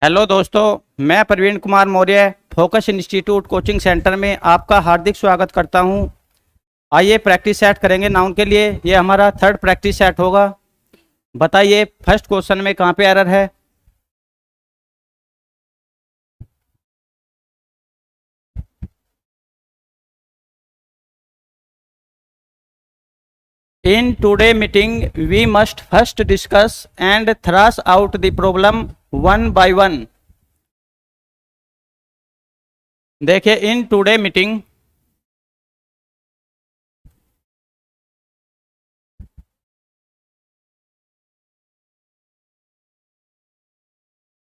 Hello दोस्तों, मैं Praveen Kumar Maurya focus institute coaching centre में आपका हार्दिक स्वागत करता हूं। आइए प्रैक्टिस सेट करेंगे नाउन के लिए। ये हमारा थर्ड प्रैक्टिस सेट होगा। बताइए फर्स्ट क्वेश्चन में कहाँ पे एरर है। In today meeting we must first discuss and thrash out the problem one by one. देखिए इन टुडे मीटिंग,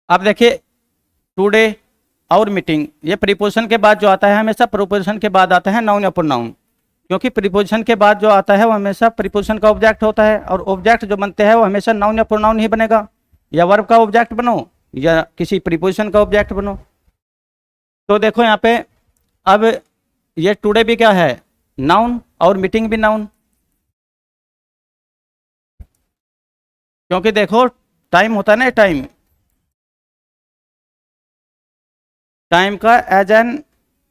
अब देखिए टुडे और मीटिंग, ये प्रीपोजिशन के बाद जो आता है हमेशा प्रीपोजिशन के बाद आता है नाउन या प्रोनाउन। क्योंकि प्रीपोजिशन के बाद जो आता है वो हमेशा प्रीपोजिशन का ऑब्जेक्ट होता है, और ऑब्जेक्ट जो बनते हैं वो हमेशा नाउन या प्रोनाउन ही बनेगा। या वर्ब का ऑब्जेक्ट बनो या किसी प्रीपोजिशन का ऑब्जेक्ट बनो। तो देखो यहाँ पे अब ये टुडे भी क्या है, नाउन, और मीटिंग भी नाउन। क्योंकि देखो टाइम होता है ना, टाइम, टाइम का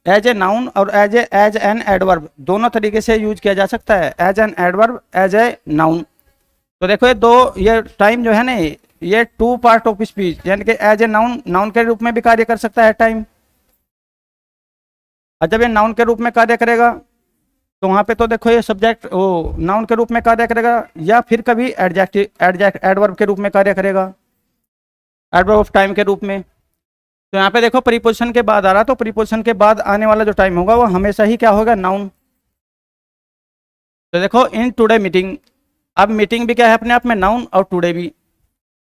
एज ए नाउन और एज एन एडवर्ब दोनों तरीके से यूज किया जा सकता है। As an adverb, as a noun. तो देखो ये टाइम जो है ना, ये टू पार्ट ऑफ स्पीच, यानी कि एज ए नाउन, नाउन के रूप में भी कार्य कर सकता है टाइम। और जब ये नाउन के रूप में कार्य करेगा तो वहां पे तो देखो ये सब्जेक्ट वो नाउन के रूप में कार्य करेगा, या फिर कभी एडवर्ब के रूप में कार्य करेगा, एडवर्ब ऑफ टाइम के रूप में। तो यहाँ पे देखो प्रीपोजिशन के बाद आ रहा, तो प्रीपोजिशन के बाद आने वाला जो टाइम होगा वो हमेशा ही क्या होगा, नाउन। तो देखो इन टुडे मीटिंग, अब मीटिंग भी क्या है अपने आप में नाउन, और टुडे भी।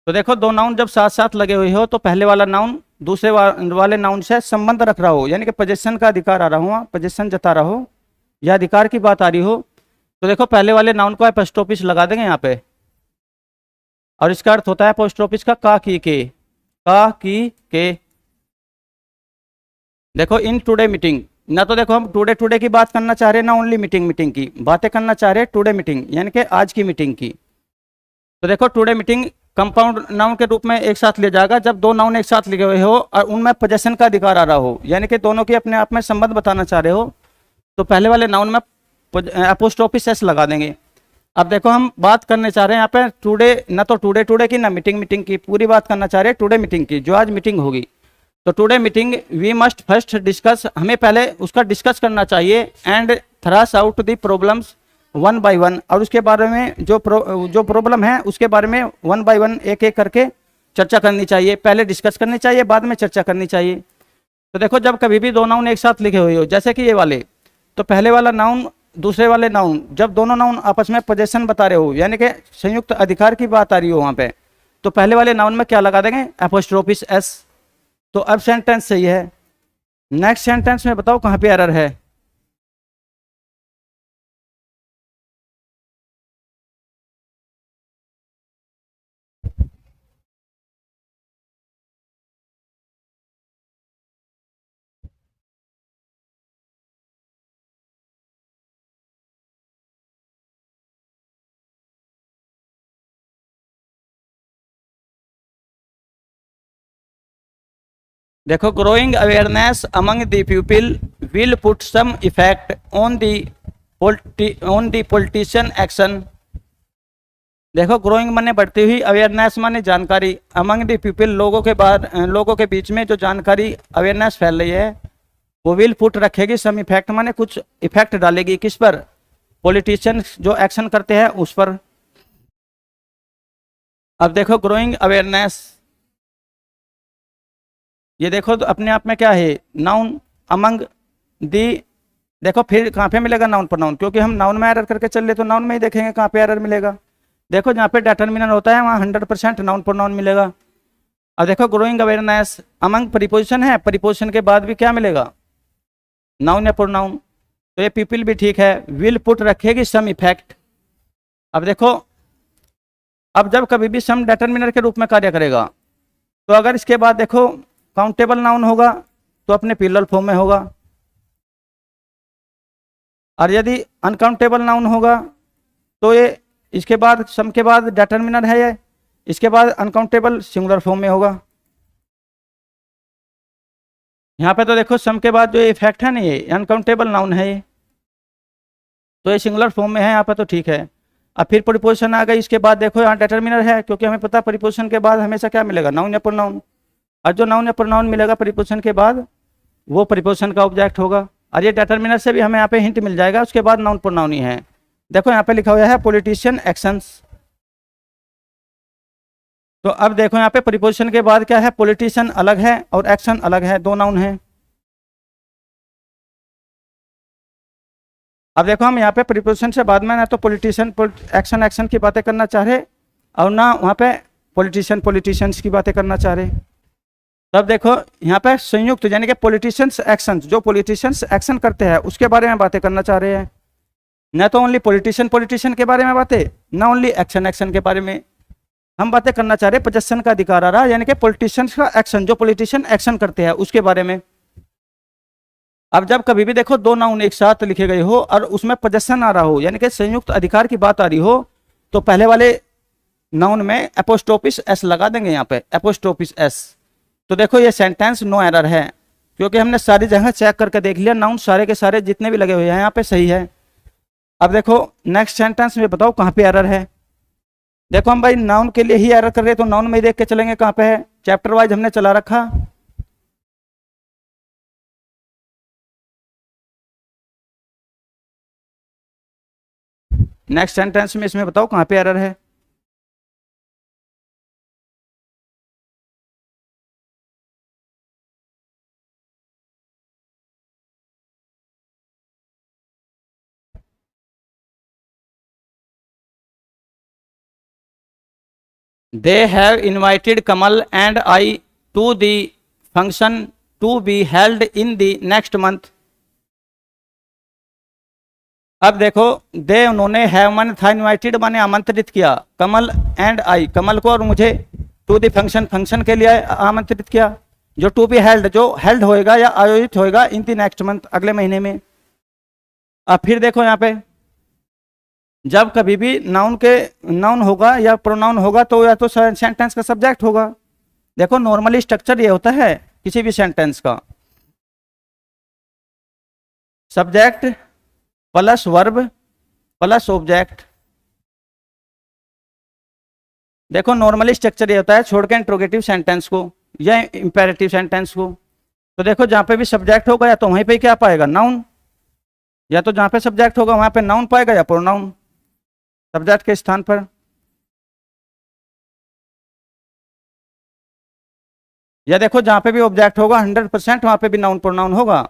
तो देखो दो नाउन जब साथ साथ लगे हुए हो तो पहले वाला नाउन दूसरे वाले नाउन से संबंध रख रहा हो, यानी कि पोजीशन का अधिकार आ रहा हो, पोजीशन जता रहा हो या अधिकार की बात आ रही हो, तो देखो पहले वाले नाउन को एपोस्ट्रोफिस लगा देंगे यहाँ पे। और इसका अर्थ होता है एपोस्ट्रोफिस का का की के। देखो इन टुडे मीटिंग, ना तो देखो हम टुडे टुडे की बात करना चाह रहे हैं, ना ओनली मीटिंग मीटिंग की बातें करना चाह रहे हैं, टुडे मीटिंग यानी कि आज की मीटिंग की। तो देखो टुडे मीटिंग कंपाउंड नाउन के रूप में एक साथ लिया जाएगा जब दो नाउन एक साथ लिखे हुए हो और उनमें पोजेशन का अधिकार आ रहा हो, यानी कि दोनों की अपने आप में संबंध बताना चाह रहे हो, तो पहले वाले नाउन में एपोस्ट्रोफिस एस लगा देंगे। अब देखो हम बात करने चाह रहे हैं यहाँ पे टुडे, ना तो टुडे टुडे की ना मीटिंग मीटिंग की, पूरी बात करना चाह रहे हैं टुडे मीटिंग की, जो आज मीटिंग होगी। तो today meeting we must first discuss, हमें पहले उसका डिस्कस करना चाहिए, and thrash out the problems one by one, और उसके बारे में जो प्रॉब्लम है उसके बारे में वन बाय वन एक एक करके चर्चा करनी चाहिए। पहले डिस्कस करनी चाहिए, बाद में चर्चा करनी चाहिए। तो देखो जब कभी भी दो नाउन एक साथ लिखे हुए हो, जैसे कि ये वाले, तो पहले वाला नाउन दूसरे वाले नाउन, जब दोनों नाउन आपस में पोजेशन बता रहे हो, यानी कि संयुक्त अधिकार की बात आ रही हो वहां पे, तो पहले वाले नाउन में क्या लगा देंगे, एपोस्ट्रोफिस एस। तो अब सेंटेंस सही है। नेक्स्ट सेंटेंस में बताओ कहां पे एरर है। देखो growing awareness among the people will put some effect on the politician action. देखो ग्रोइंग माने बढ़ती हुई, अवेयरनेस माने जानकारी, अमंग द पीपल लोगों के बीच में जो जानकारी अवेयरनेस फैल रही है, वो विल पुट रखेगी सम इफेक्ट माने कुछ इफेक्ट डालेगी, किस पर, पॉलिटिशियन जो एक्शन करते हैं उस पर। अब देखो ग्रोइंग अवेयरनेस, ये देखो तो अपने आप में क्या है, नाउन, अमंग दी। देखो फिर कहाँ पे मिलेगा नाउन पर नाउन, क्योंकि हम नाउन में एरर करके चल रहे तो नाउन में ही देखेंगे कहाँ पे एरर मिलेगा। देखो जहाँ पे डिटर्मिनर होता है वहाँ 100% नाउन पर नाउन मिलेगा। अब देखो ग्रोइंग अवेयरनेस अमंग प्रीपोजिशन है, प्रीपोजिशन के बाद भी क्या मिलेगा, नाउन या प्रोनाउन। तो ये पीपल भी ठीक है, विल पुट रखेगी सम इफेक्ट। अब देखो अब जब कभी भी सम डिटर्मिनर के रूप में कार्य करेगा, तो अगर इसके बाद देखो काउंटेबल नाउन होगा तो अपने प्लूरल फॉर्म में होगा, और यदि अनकाउंटेबल नाउन होगा तो ये इसके बाद सम के बाद डिटर्मिनर है ये, इसके बाद अनकाउंटेबल सिंगुलर फॉर्म में होगा। यहाँ पे तो देखो सम के बाद जो इफेक्ट है ना, ये अनकाउंटेबल नाउन है ये, तो ये सिंगुलर फॉर्म में है यहाँ पे, तो ठीक है। अब फिर प्रीपोजिशन आ गई, इसके बाद देखो यहाँ डिटर्मिनर है, क्योंकि हमें पता प्रीपोजिशन के बाद हमेशा क्या मिलेगा, नाउन या प्रोनाउन। और जो नाउन या प्रोनाउन मिलेगा प्रीपोजिशन के बाद वो प्रीपोजिशन का ऑब्जेक्ट होगा। और ये डिटर्मिनर से भी हमें यहाँ पे हिंट मिल जाएगा, उसके बाद नाउन प्रोनाउन ही है। देखो यहाँ पे लिखा हुआ है पॉलिटिशियन एक्शंस। तो अब देखो यहाँ पे प्रीपोजिशन के बाद क्या है, पॉलिटिशियन अलग है और एक्शन अलग है, दो नाउन है। अब देखो हम यहाँ पे प्रीपोजिशन से बाद में ना तो पॉलिटिशियन एक्शन एक्शन की बातें करना चाह रहे, और ना वहाँ पे पॉलिटिशियन पॉलिटिशियंस की बातें करना चाह रहे। तब देखो यहाँ पे संयुक्त यानी कि पॉलिटिशियंस एक्शन, जो पॉलिटिशियंस एक्शन करते हैं उसके बारे में बातें करना चाह रहे हैं। न तो ओनली पॉलिटिशियन पॉलिटिशियन के बारे में बातें, ना ओनली एक्शन एक्शन के बारे में हम बातें करना चाह रहे हैं। पोजेशन का अधिकार आ रहा यानी कि पॉलिटिशियंस का एक्शन, जो पॉलिटिशियन एक्शन करते हैं उसके बारे में। अब जब कभी भी देखो दो नाउन एक साथ लिखे गए हो और उसमें पोजेशन आ रहा हो यानी कि संयुक्त अधिकार की बात आ रही हो, तो पहले वाले नाउन में एपोस्ट्रोफिस एस लगा देंगे, यहाँ पे एपोस्ट्रोफिस एस। तो देखो ये सेंटेंस नो एरर है, क्योंकि हमने सारी जगह चेक करके देख लिया, नाउन सारे के सारे जितने भी लगे हुए हैं यहाँ पे सही है। अब देखो नेक्स्ट सेंटेंस में बताओ कहाँ पे एरर है। देखो हम भाई नाउन के लिए ही एरर कर रहे हैं, तो नाउन में ही देख के चलेंगे कहाँ पे है, चैप्टर वाइज हमने चला रखा। नेक्स्ट सेंटेंस में इसमें बताओ कहाँ पे एरर है। They have invited Kamal and I to the function to be held in the next month. अब देखो दे उन्होंने हैव माने था, इनवाइटेड माने आमंत्रित किया, कमल एंड आई कमल को और मुझे, टू दी फंक्शन फंक्शन के लिए आमंत्रित किया, जो टू बी हेल्ड जो हेल्ड होएगा या आयोजित होएगा इन दी नेक्स्ट मंथ अगले महीने में। अब फिर देखो यहाँ पे जब कभी भी नाउन होगा या प्रोनाउन होगा तो या तो सेंटेंस का सब्जेक्ट होगा। देखो नॉर्मली स्ट्रक्चर ये होता है किसी भी सेंटेंस का, subject plus verb plus object. देखो नॉर्मली स्ट्रक्चर ये होता है, छोड़ के इंट्रोगेटिव सेंटेंस को या इंपेरेटिव सेंटेंस को। तो देखो जहाँ पे भी सब्जेक्ट होगा या तो वहीं पे क्या पाएगा, नाउन, या तो जहाँ पे सब्जेक्ट होगा वहां पे नाउन पाएगा या प्रोनाउन सब्जेक्ट के स्थान पर। या देखो जहाँ पे भी ऑब्जेक्ट होगा 100% वहां पे भी नाउन प्रोनाउन होगा।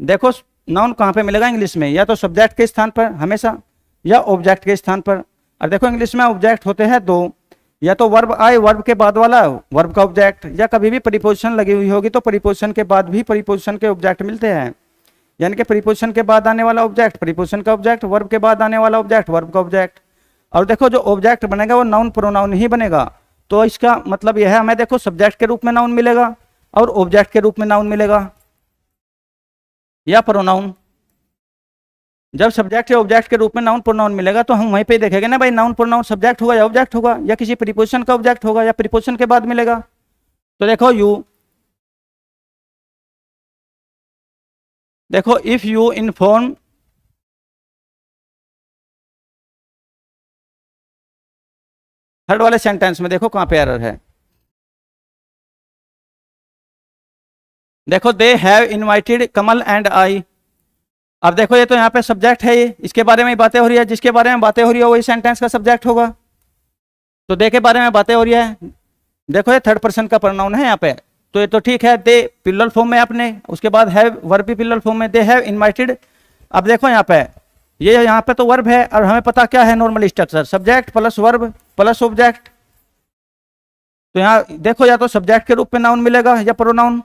देखो नाउन कहाँ पे मिलेगा इंग्लिश में, या तो सब्जेक्ट के स्थान पर हमेशा या ऑब्जेक्ट के स्थान पर। और देखो इंग्लिश में ऑब्जेक्ट होते हैं दो, या तो वर्ब आए वर्ब के बाद वाला वर्ब का ऑब्जेक्ट, या कभी भी प्रीपोजिशन लगी हुई होगी तो प्रीपोजिशन के बाद भी प्रीपोजिशन के ऑब्जेक्ट मिलते हैं। यानी कि प्रीपोजिशन के बाद आने वाला ऑब्जेक्ट प्रीपोजिशन का ऑब्जेक्ट, वर्ब के बाद आने वाला ऑब्जेक्ट वर्ब का ऑब्जेक्ट। और देखो जो ऑब्जेक्ट बनेगा वो नाउन प्रोनाउन ही बनेगा। तो इसका मतलब यह है हमें देखो सब्जेक्ट के रूप में नाउन मिलेगा और ऑब्जेक्ट के रूप में नाउन मिलेगा या प्रोनाउन। जब सब्जेक्ट या ऑब्जेक्ट के रूप में नाउन प्रोनाउन मिलेगा तो हम वहीं पे देखेंगे ना भाई नाउन प्रोनाउन सब्जेक्ट होगा या ऑब्जेक्ट होगा, या किसी प्रीपोजिशन का ऑब्जेक्ट होगा या प्रीपोजिशन के बाद मिलेगा। तो देखो देखो इफ यू इन्फॉर्म, थर्ड वाले सेंटेंस में देखो कहां पे एरर है। देखो they have invited Kamal and I. अब देखो ये तो यहाँ पे सब्जेक्ट है, ये इसके बारे में बातें हो रही है, जिसके बारे में बातें हो रही है वही सेंटेंस का सब्जेक्ट होगा। तो दे के बारे में बातें हो रही है, देखो ये थर्ड पर्सन का प्रोनाउन है यहाँ पे, तो ये तो ठीक है, दे प्लूरल फॉर्म में अपने, उसके बाद हैव वर्ब भी प्लूरल फॉर्म में, दे हैव इनवाइटेड। अब देखो यहाँ पे ये यहाँ पे तो वर्ब है और हमें पता क्या है normal structure, subject plus verb plus object. तो यहाँ देखो या तो सब्जेक्ट के रूप में नाउन मिलेगा या प्रोनाउन,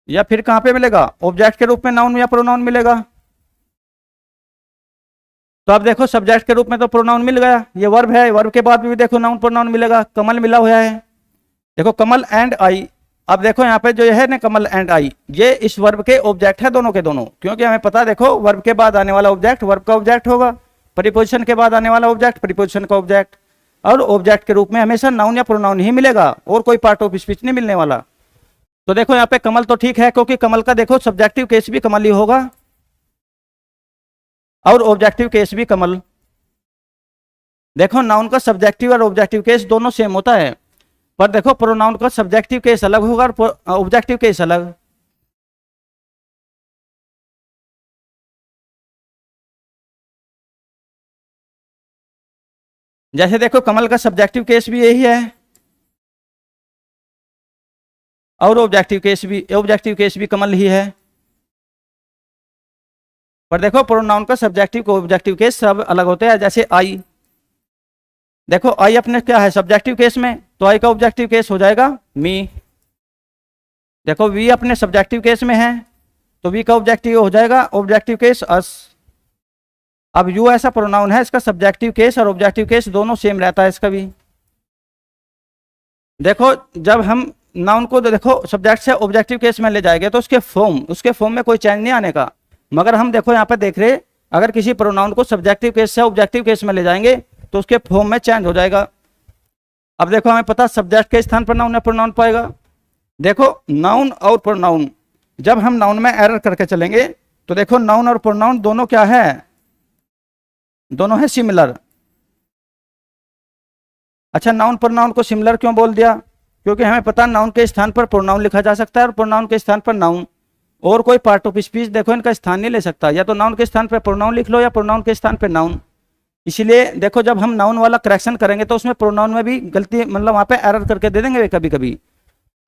या फिर कहां पे मिलेगा ऑब्जेक्ट के रूप में नाउन या प्रोनाउन मिलेगा। तो अब देखो सब्जेक्ट के रूप में तो प्रोनाउन मिल गया, ये वर्ब है, वर्ब के बाद भी देखो नाउन प्रोनाउन मिलेगा, कमल मिला हुआ है। देखो कमल एंड आई। अब देखो यहाँ पे जो है ना कमल एंड आई, ये इस वर्ब के ऑब्जेक्ट है दोनों के दोनों, क्योंकि हमें पता देखो वर्ब के बाद आने वाला ऑब्जेक्ट वर्ब का ऑब्जेक्ट होगा, प्रीपोजिशन के बाद आने वाला ऑब्जेक्ट प्रीपोजिशन का ऑब्जेक्ट, और ऑब्जेक्ट के रूप में हमेशा नाउन या प्रोनाउन ही मिलेगा और कोई पार्ट ऑफ स्पीच नहीं मिलने वाला। तो देखो यहाँ पे कमल तो ठीक है, क्योंकि कमल का देखो सब्जेक्टिव केस भी कमल ही होगा और ऑब्जेक्टिव केस भी कमल। देखो नाउन का सब्जेक्टिव और ऑब्जेक्टिव केस दोनों सेम होता है, पर देखो प्रोनाउन का सब्जेक्टिव केस अलग होगा और ऑब्जेक्टिव केस अलग। जैसे देखो कमल का सब्जेक्टिव केस भी यही है और ऑब्जेक्टिव केस भी कमल ही है। पर देखो प्रोनाउन का सब्जेक्टिव को ऑब्जेक्टिव केस सब अलग होते हैं। जैसे आई, देखो आई अपने क्या है सब्जेक्टिव केस में, तो आई का ऑब्जेक्टिव केस हो जाएगा मी। देखो वी अपने सब्जेक्टिव केस में है, तो वी का ऑब्जेक्टिव हो जाएगा ऑब्जेक्टिव केस अस। अब यू ऐसा प्रोनाउन है, इसका सब्जेक्टिव केस और ऑब्जेक्टिव केस दोनों सेम रहता है इसका भी। देखो जब हम नाउन को देखो सब्जेक्ट से ऑब्जेक्टिव केस में ले जाएंगे तो उसके फॉर्म में कोई चेंज नहीं आने का। मगर हम देखो यहाँ पे देख रहे, अगर किसी प्रोनाउन को सब्जेक्टिव केस से ऑब्जेक्टिव केस में ले जाएंगे तो उसके फॉर्म में चेंज हो जाएगा। अब देखो हमें पता सब्जेक्ट के स्थान पर नाउन या प्रोनाउन पाएगा। देखो नाउन और प्रोनाउन, जब हम नाउन में एरर करके चलेंगे तो देखो नाउन और प्रोनाउन दोनों क्या है, दोनों है सिमिलर। अच्छा नाउन प्रोनाउन को सिमिलर क्यों बोल दिया, क्योंकि हमें पता नाउन के स्थान पर प्रोनाउन लिखा जा सकता है और प्रोनाउन के स्थान पर नाउन, और कोई पार्ट ऑफ स्पीच देखो इनका स्थान नहीं ले सकता। या तो नाउन के स्थान पर प्रोनाउन लिख लो या प्रोनाउन के स्थान पर नाउन। इसीलिए देखो जब हम नाउन वाला करेक्शन करेंगे तो उसमें प्रोनाउन में भी गलती, मतलब वहां पे एरर करके दे देंगे कभी कभी।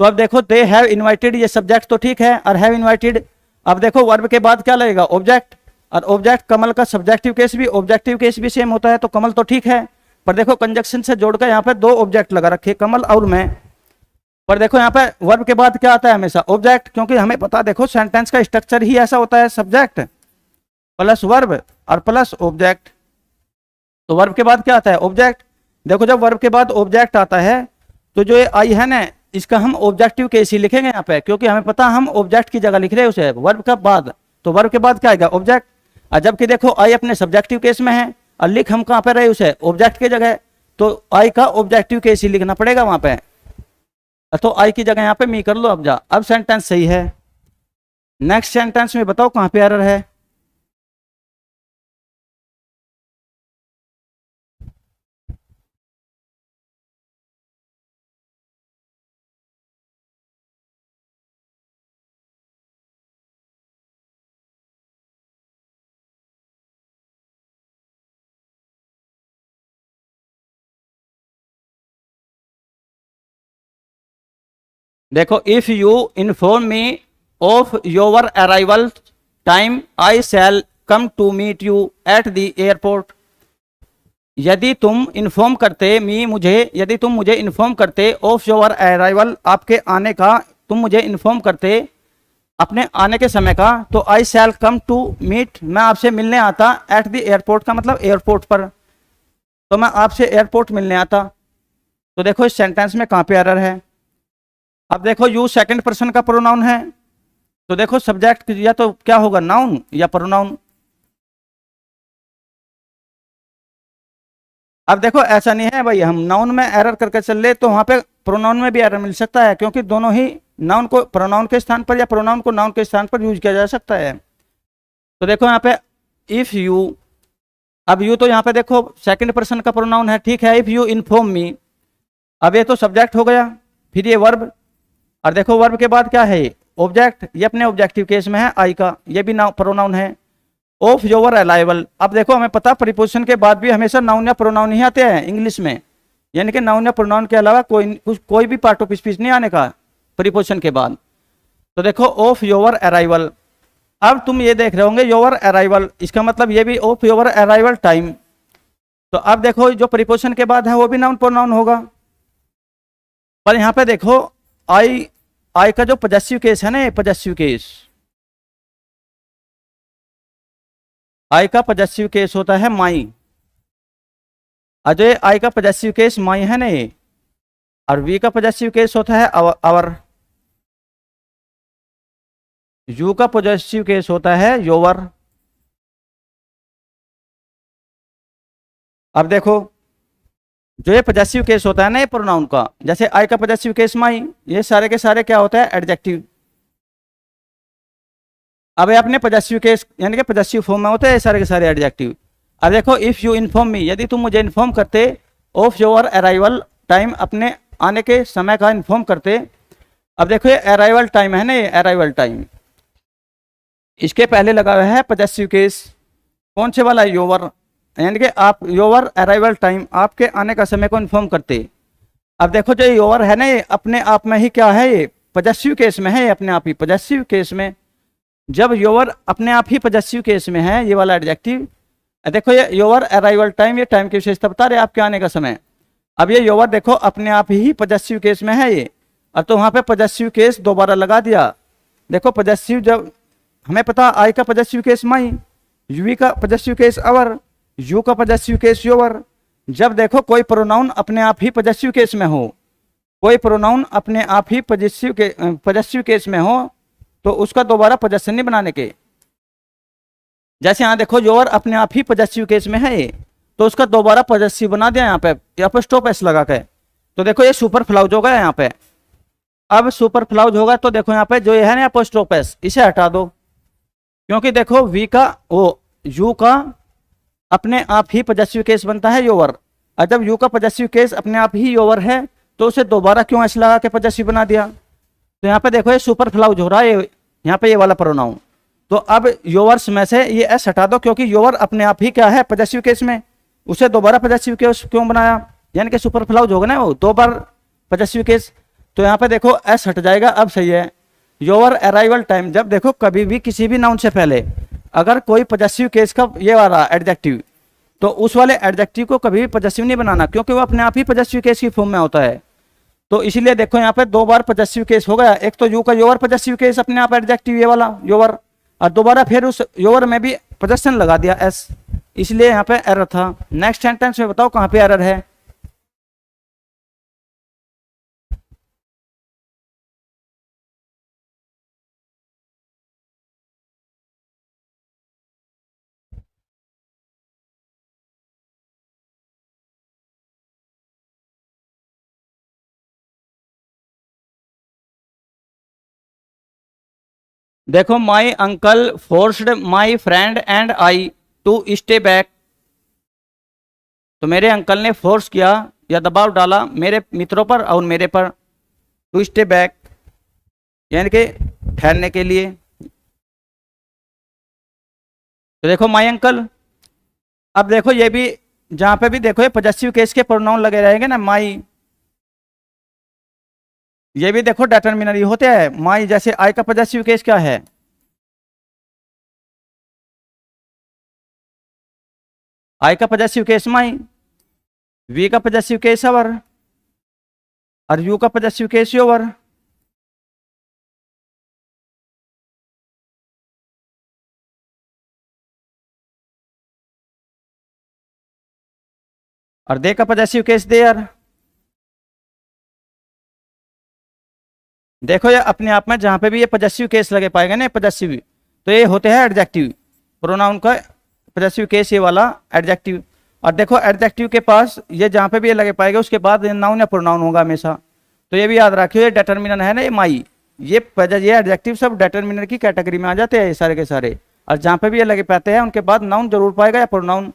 तो अब देखो दे हैव इनवाइटेड, ये सब्जेक्ट तो ठीक है और हैव इनवाइटेड। अब देखो वर्ब के बाद क्या लगेगा ऑब्जेक्ट, और ऑब्जेक्ट कमल का सब्जेक्टिव केस भी ऑब्जेक्टिव केस भी सेम होता है, तो कमल तो ठीक है। पर देखो कंजक्शन से जोड़कर यहाँ पे दो ऑब्जेक्ट लगा रखे, कमल और मैं। पर देखो यहाँ पे वर्ब के बाद क्या आता है हमेशा ऑब्जेक्ट, क्योंकि हमें पता देखो सेंटेंस का स्ट्रक्चर ही ऐसा होता है, सब्जेक्ट प्लस वर्ब और प्लस ऑब्जेक्ट। तो वर्ब के बाद क्या आता है ऑब्जेक्ट। देखो जब वर्ब के बाद ऑब्जेक्ट आता है तो जो ये आई है ना, इसका हम ऑब्जेक्टिव केस ही लिखेंगे यहाँ पे, क्योंकि हमें पता हम ऑब्जेक्ट की जगह लिख रहे हैं उसे वर्ब का बाद। तो वर्ब के बाद क्या आएगा ऑब्जेक्ट। और जबकि देखो आई अपने सब्जेक्टिव केस में है और लिख हम कहाँ पे रहे उसे ऑब्जेक्ट की जगह, तो आई का ऑब्जेक्टिव केस ही लिखना पड़ेगा वहां पे। तो आई की जगह यहाँ पे मी कर लो। अब सेंटेंस सही है। नेक्स्ट सेंटेंस में बताओ कहाँ पे एरर है। देखो if you inform me of your arrival time I shall come to meet you at the airport. यदि तुम इन्फॉर्म करते यदि तुम मुझे इन्फॉर्म करते ऑफ योर अराइवल, आपके आने का, तुम मुझे इन्फॉर्म करते अपने आने के समय का, तो आई शैल कम टू मीट, मैं आपसे मिलने आता एट द एयरपोर्ट का मतलब एयरपोर्ट पर, तो मैं आपसे एयरपोर्ट मिलने आता। तो देखो इस सेंटेंस में कहाँ पे एरर है। अब देखो यू सेकंड पर्सन का प्रोनाउन है, तो देखो सब्जेक्ट या तो क्या होगा नाउन या प्रोनाउन। अब देखो ऐसा नहीं है भाई हम नाउन में एरर करके चल रहे तो वहां पे प्रोनाउन में भी एरर मिल सकता है, क्योंकि दोनों ही नाउन को प्रोनाउन के स्थान पर या प्रोनाउन को नाउन के स्थान पर यूज किया जा सकता है। तो देखो यहाँ पे इफ यू, अब यू तो यहाँ पे देखो सेकंड पर्सन का प्रोनाउन है, ठीक है। इफ यू इन्फॉर्म मी, अब ये तो सब्जेक्ट हो गया, फिर ये वर्ब, और देखो वर्ब के बाद क्या है ऑब्जेक्ट, ये अपने ऑब्जेक्टिव केस में है आई का, ये भी प्रोनाउन है। ऑफ योर अराइवल, अब देखो हमें पता प्रीपोजिशन के बाद भी हमेशा नाउन या प्रोनाउन ही आते हैं इंग्लिश में, यानी कि नाउन या प्रोनाउन के अलावा कोई भी पार्ट ऑफ स्पीच नहीं आने का प्रीपोजिशन के बाद। तो देखो ऑफ योर अराइवल, अब तुम ये देख रहे होंगे योर अराइवल, इसका मतलब ये भी ऑफ योर अराइवल टाइम। तो अब देखो जो प्रीपोजिशन के बाद है वो भी नाउन प्रोनाउन होगा। पर यहाँ पे देखो आई का जो पॉजेसिव केस है ना, पॉजेसिव केस, आई का पॉजेसिव केस होता है माई। अजय आई का पॉजेसिव केस माई है ना, और वी का पॉजेसिव केस होता है आवर। यू का पॉजेसिव केस होता है योवर। अब देखो जो ये पॉजेसिव केस होता है ना ये प्रोनाउन का, जैसे आई का पॉजेसिव केस माई, ये सारे के सारे क्या होता है एडजेक्टिव। अब ये अपने पॉजेसिव केस यानी कि पॉजेसिव फॉर्म में होते हैं सारे के सारे एडजेक्टिव। अब देखो इफ यू इन्फॉर्म मी, यदि तुम मुझे इन्फॉर्म करते, ऑफ योर अराइवल टाइम, अपने आने के समय का इन्फॉर्म करते। अब देखो ये अराइवल टाइम है ना, ये अराइवल टाइम, इसके पहले लगा हुआ है पॉजेसिव केस, कौन से वाला, योर, यानी कि आप योर अराइवल टाइम, आपके आने का समय को इन्फॉर्म करते। अब देखो जो योर है ना ये अपने आप में ही क्या है, ये पॉजेसिव केस में है, ये अपने आप ही पॉजेसिव केस में। जब योर अपने आप ही पॉजेसिव केस में है ये वाला एडजेक्टिव, देखो ये योर अराइवल टाइम, ये टाइम की विशेषता बता रहे आपके आने का समय। अब ये योर देखो अपने आप ही पॉजेसिव केस में है ये, अब तो वहां पे पॉजेसिव केस दोबारा लगा दिया। देखो पॉजेसिव, जब हमें पता आई का पॉजेसिव केस माई, वी का पॉजेसिव केस अवर, यू का पॉजेसिव केस योर। जब देखो कोई प्रोनाउन अपने आप ही पॉजेसिव केस में हो, कोई प्रोनाउन अपने आप ही पॉजेसिव केस में हो, तो उसका दोबारा पॉजेशन नहीं बनाने के। जैसे यहाँ देखो योर अपने आप ही पॉजेसिव केस में है ये, तो उसका दोबारा पॉजेसिव बना दिया यहाँ पे स्टॉप एस लगा के। तो देखो ये सुपर फ्लाउज होगा यहाँ पे। अब सुपर फ्लाउज होगा तो देखो यहाँ पे जो ये है ना अपोस्ट्रोफ एस, इसे हटा दो, क्योंकि देखो वी का वो यू का अपने आप ही पॉजेसिव केस बनता है योवर, और जब यू का पॉजेसिव केस अपने आप ही योवर है तो उसे दोबारा क्यों एस लगा के पॉजेसिव बना दिया। तो यहाँ पे देखो ये सुपर फ्लाउज हो रहा है यहाँ पे ये वाला प्रोनाउन। तो अब योवर्स में से ये एस हटा दो, क्योंकि योवर अपने आप ही क्या है पॉजेसिव केस में, उसे दोबारा पॉजेसिव केस क्यों बनाया, यानी कि सुपर फ्लाउज होगा ना वो दो बार पॉजेसिव केस। तो यहाँ पे देखो एस हट जाएगा, अब सही है। योर अराइवल टाइम, जब देखो कभी भी किसी भी नाउन से पहले अगर कोई पॉजेसिव केस का ये वाला एडजेक्टिव, तो उस वाले एडजेक्टिव को कभी भी पॉजेसिव नहीं बनाना, क्योंकि वो अपने आप ही पॉजेसिव केस की फॉर्म में होता है। तो इसीलिए देखो यहाँ पे दो बार पॉजेसिव केस हो गया, एक तो यू का योवर पॉजेसिव केस अपने आप एडजेक्टिव ये वाला योवर, और दोबारा फिर उस योवर में भी पॉजेशन लगा दिया एस, इसलिए यहाँ पे एरर था। नेक्स्ट सेंटेंस में बताओ कहाँ पे एरर है। देखो my uncle forced my friend and I to stay back, तो मेरे अंकल ने फोर्स किया या दबाव डाला मेरे मित्रों पर और मेरे पर, टू स्टे बैक यानी कि ठहरने के लिए। तो देखो माई अंकल, अब देखो ये भी जहां पे भी देखो ये पॉजेसिव केस के प्रोनाउन लगे रहेंगे ना, माई, ये भी देखो डिटरमिनर होते हैं माई। जैसे आई का पॉजेसिव केस क्या है, आई का पॉजेसिव केस माई, वी का पॉजेसिव केस अवर, और यू का पॉजेसिव केस योवर। और दे का पॉजेसिव केस देयर। देखो ये अपने आप में जहां पे भी ये पॉजेसिव केस लगे पाएंगे ना पॉजेसिव, तो ये होते हैं एडजेक्टिव, प्रोनाउन का पॉजेसिव केस ये वाला एडजेक्टिव। और देखो एडजेक्टिव के पास ये जहां पे भी ये लगे पाएगा उसके बाद नाउन या प्रोनाउन होगा हमेशा। तो ये भी याद रखियो, ये डिटरमिनर है ना ये माई, ये एडजेक्टिव सब डिटरमिनर की कैटेगरी में आ जाते हैं ये सारे के सारे, और जहां पे भी ये लगे पाते हैं उनके बाद नाउन जरूर पाएगा या प्रोनाउन।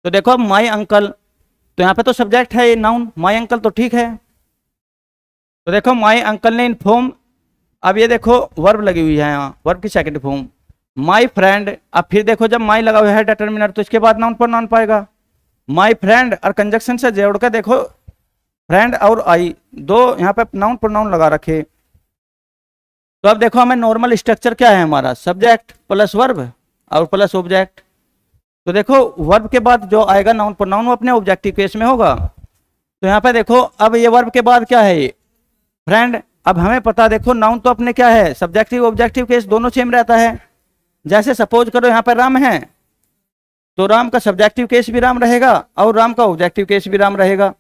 तो देखो अब माई अंकल, तो यहाँ पे तो सब्जेक्ट है ये नाउन, माई अंकल तो ठीक है। तो देखो माई अंकल ने इन्फॉर्म, अब ये देखो वर्ब लगी हुई है यहाँ, वर्ब की सेकंड फॉर्म माई फ्रेंड। अब फिर देखो जब माई लगा हुआ है डिटरमिनर तो इसके बाद नाउन प्रोनाउन पाएगा। माई फ्रेंड और कंजक्शन से जोड़ के देखो फ्रेंड और आई दो यहाँ पे नाउन प्रोनाउन लगा रखे। तो अब देखो हमें नॉर्मल स्ट्रक्चर क्या है हमारा, सब्जेक्ट प्लस वर्ब और प्लस ऑब्जेक्ट। तो देखो वर्ब के बाद जो आएगा नाउन प्रोनाउन वो अपने ऑब्जेक्टिव केस में होगा। तो यहाँ पे देखो अब ये वर्ब के बाद क्या है, ये फ्रेंड। अब हमें पता देखो नाउन तो अपने क्या है सब्जेक्टिव ऑब्जेक्टिव केस दोनों सेम रहता है। जैसे सपोज करो यहाँ पे राम है तो राम का सब्जेक्टिव केस भी राम रहेगा और राम का ऑब्जेक्टिव केस भी राम रहेगा।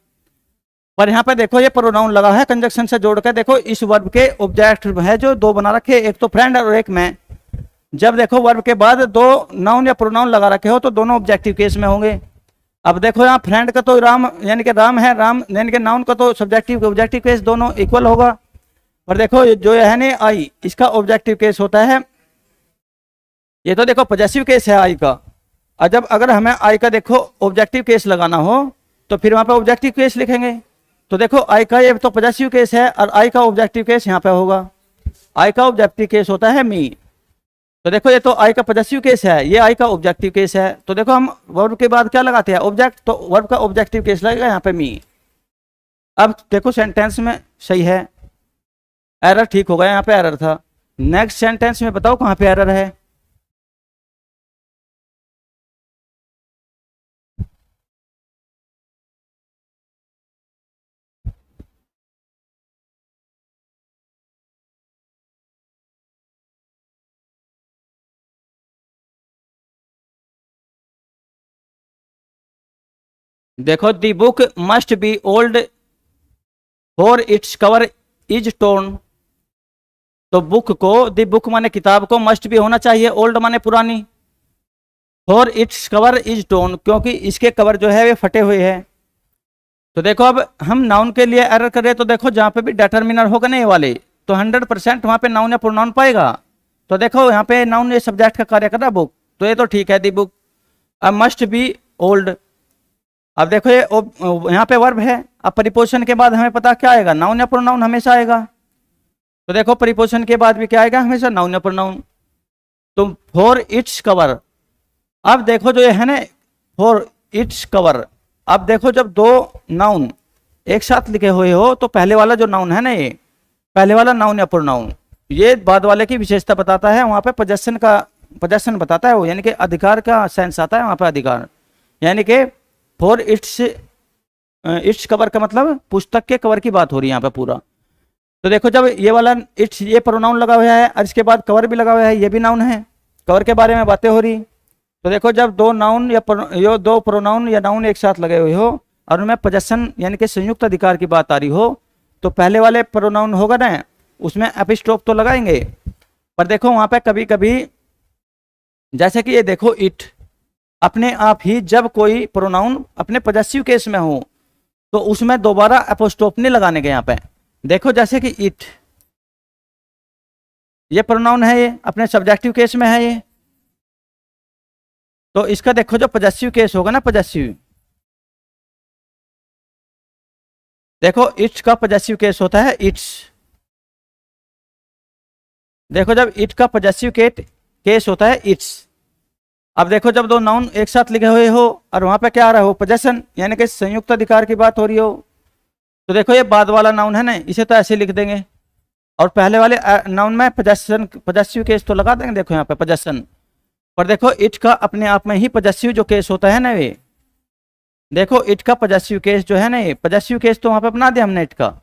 पर यहाँ पे देखो ये प्रोनाउन लगा है कंजक्शन से जोड़ कर, देखो इस वर्ब के ऑब्जेक्ट है जो दो बना रखे, एक तो फ्रेंड और एक मैं। जब देखो वर्ब के बाद दो नाउन या प्रोनाउन लगा रखे हो तो दोनों ऑब्जेक्टिव केस में होंगे। अब देखो यहाँ फ्रेंड का तो राम यानी कि राम है, राम यानी कि नाउन का तो सब्जेक्टिव ऑब्जेक्टिव केस दोनों इक्वल होगा। और देखो जो है ना आई, इसका ऑब्जेक्टिव केस होता है, ये तो देखो पॉजेसिव केस है आई का। और जब अगर हमें आई का देखो ऑब्जेक्टिव केस लगाना हो तो फिर वहां पे ऑब्जेक्टिव केस लिखेंगे। तो देखो आई का ये तो पॉजेसिव केस है और आई का ऑब्जेक्टिव केस यहाँ पे होगा। आई का ऑब्जेक्टिव केस होता है मी। तो देखो ये तो आई का पॉजेसिव केस है, ये आई का ऑब्जेक्टिव केस है। तो देखो हम वर्ब के बाद क्या लगाते हैं ऑब्जेक्ट, तो वर्ब का ऑब्जेक्टिव केस लगेगा यहाँ पे मी। अब देखो सेंटेंस में सही है, एरर ठीक हो गया, यहाँ पे एरर था। नेक्स्ट सेंटेंस में बताओ कहाँ पे एरर है। देखो the book must be old for its cover is torn. तो बुक को, दी बुक माने किताब को, मस्ट भी होना चाहिए, ओल्ड माने पुरानी, for its cover is torn क्योंकि इसके कवर जो है वे फटे हुए हैं। तो देखो अब हम नाउन के लिए एरर कर रहे हैं, तो देखो जहाँ पे भी डिटर्मिनर होगा ना ये वाले, तो 100% वहाँ पे नाउन या प्रोनाउन पाएगा। तो देखो यहाँ पे नाउन ये सब्जेक्ट का कार्य कर रहा है बुक, तो ये तो ठीक है दी बुक। अब मस्ट बी ओल्ड, अब देखो ये यहाँ पे वर्ब है। अब प्रीपोजिशन के बाद हमें पता क्या आएगा, नाउन या प्रोनाउन हमेशा आएगा। तो देखो प्रीपोजिशन के बाद भी क्या आएगा, हमेशा नाउन या प्रोनाउन। तो फॉर इट्स कवर, अब देखो जो ये है ना फॉर इट्स कवर, अब देखो जब दो नाउन एक साथ लिखे हुए हो तो पहले वाला जो नाउन है ना, ये पहले वाला नाउन या प्रोनाउन, ये बाद वाले की विशेषता बताता है। वहां पे पोजेशन का, पोजेशन बताता है वो, यानी कि अधिकार का सेंस आता है वहां पे, अधिकार यानी कि फॉर इट्स कवर का मतलब पुस्तक के कवर की बात हो रही है यहाँ पे पूरा। तो देखो जब ये वाला इट्स ये प्रोनाउन लगा हुआ है और इसके बाद कवर भी लगा हुआ है, ये भी नाउन है, कवर के बारे में बातें हो रही। तो देखो जब दो नाउन या दो प्रोनाउन या नाउन एक साथ लगे हुए हो और उनमें पोजेशन यानी कि संयुक्त अधिकार की बात आ रही हो, तो पहले वाले प्रोनाउन होगा ना उसमें एपिस्ट्रोफ तो लगाएंगे। पर देखो वहां पे कभी कभी जैसे कि ये देखो इट, अपने आप ही जब कोई प्रोनाउन अपने पॉजेसिव केस में हो तो उसमें दोबारा एपोस्ट्रोफ नहीं लगाने के। यहाँ पे देखो जैसे कि इट, ये प्रोनाउन है, ये अपने सब्जेक्टिव केस में है ये, तो इसका देखो जो पॉजेसिव केस होगा ना, पॉजेसिव, देखो इट्स का पॉजेसिव केस होता है इट्स। देखो जब इट का पॉजेसिव केस होता है इट्स। अब देखो जब दो नाउन एक साथ लिखे हुए हो और वहां पे क्या आ रहा हो, पोजेशन यानी कि संयुक्त अधिकार की बात हो रही हो, तो देखो ये बाद वाला नाउन है ना, इसे तो ऐसे लिख देंगे और पहले वाले नाउन में पोजेशन पॉजेसिव केस तो लगा देंगे। देखो यहाँ पे पोजेशन, पर देखो इट का अपने आप में ही पॉजेसिव जो केस होता है ना, वे देखो इट का पॉजेसिव केस जो है ना, ये पॉजेसिव केस तो वहां पे बना दिया हमने इट का।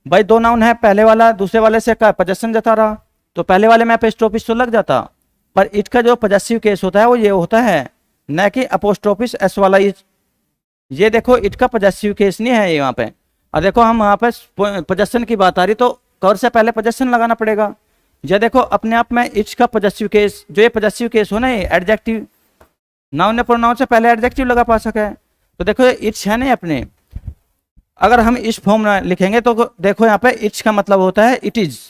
भाई दो नाउन है, पहले वाला दूसरे वाले से का पोजेशन जता रहा, तो पहले वाले में एपोस्ट्रोफिस तो लग जाता। पर इट का जो पॉजेसिव केस होता है वो ये होता है, न कि अपोस्ट्रोफिस एस वाला इज। ये देखो इट का पॉजेसिव केस नहीं है ये वहां पे। और देखो हम वहां पे पोजेशन की बात आ रही तो कवर से पहले पोजेशन लगाना पड़ेगा। ये देखो अपने आप में इट्स का पॉजेसिव केस, जो ये पॉजेसिव केस हो ना, ये एडजेक्टिव, नाउन ने प्रोनाउन से पहले एडजेक्टिव लगा पा सके। तो देखो ये इट्स है ना अपने, अगर हम इस फॉर्म में लिखेंगे तो देखो यहाँ पे इट्स का मतलब होता है इट इज।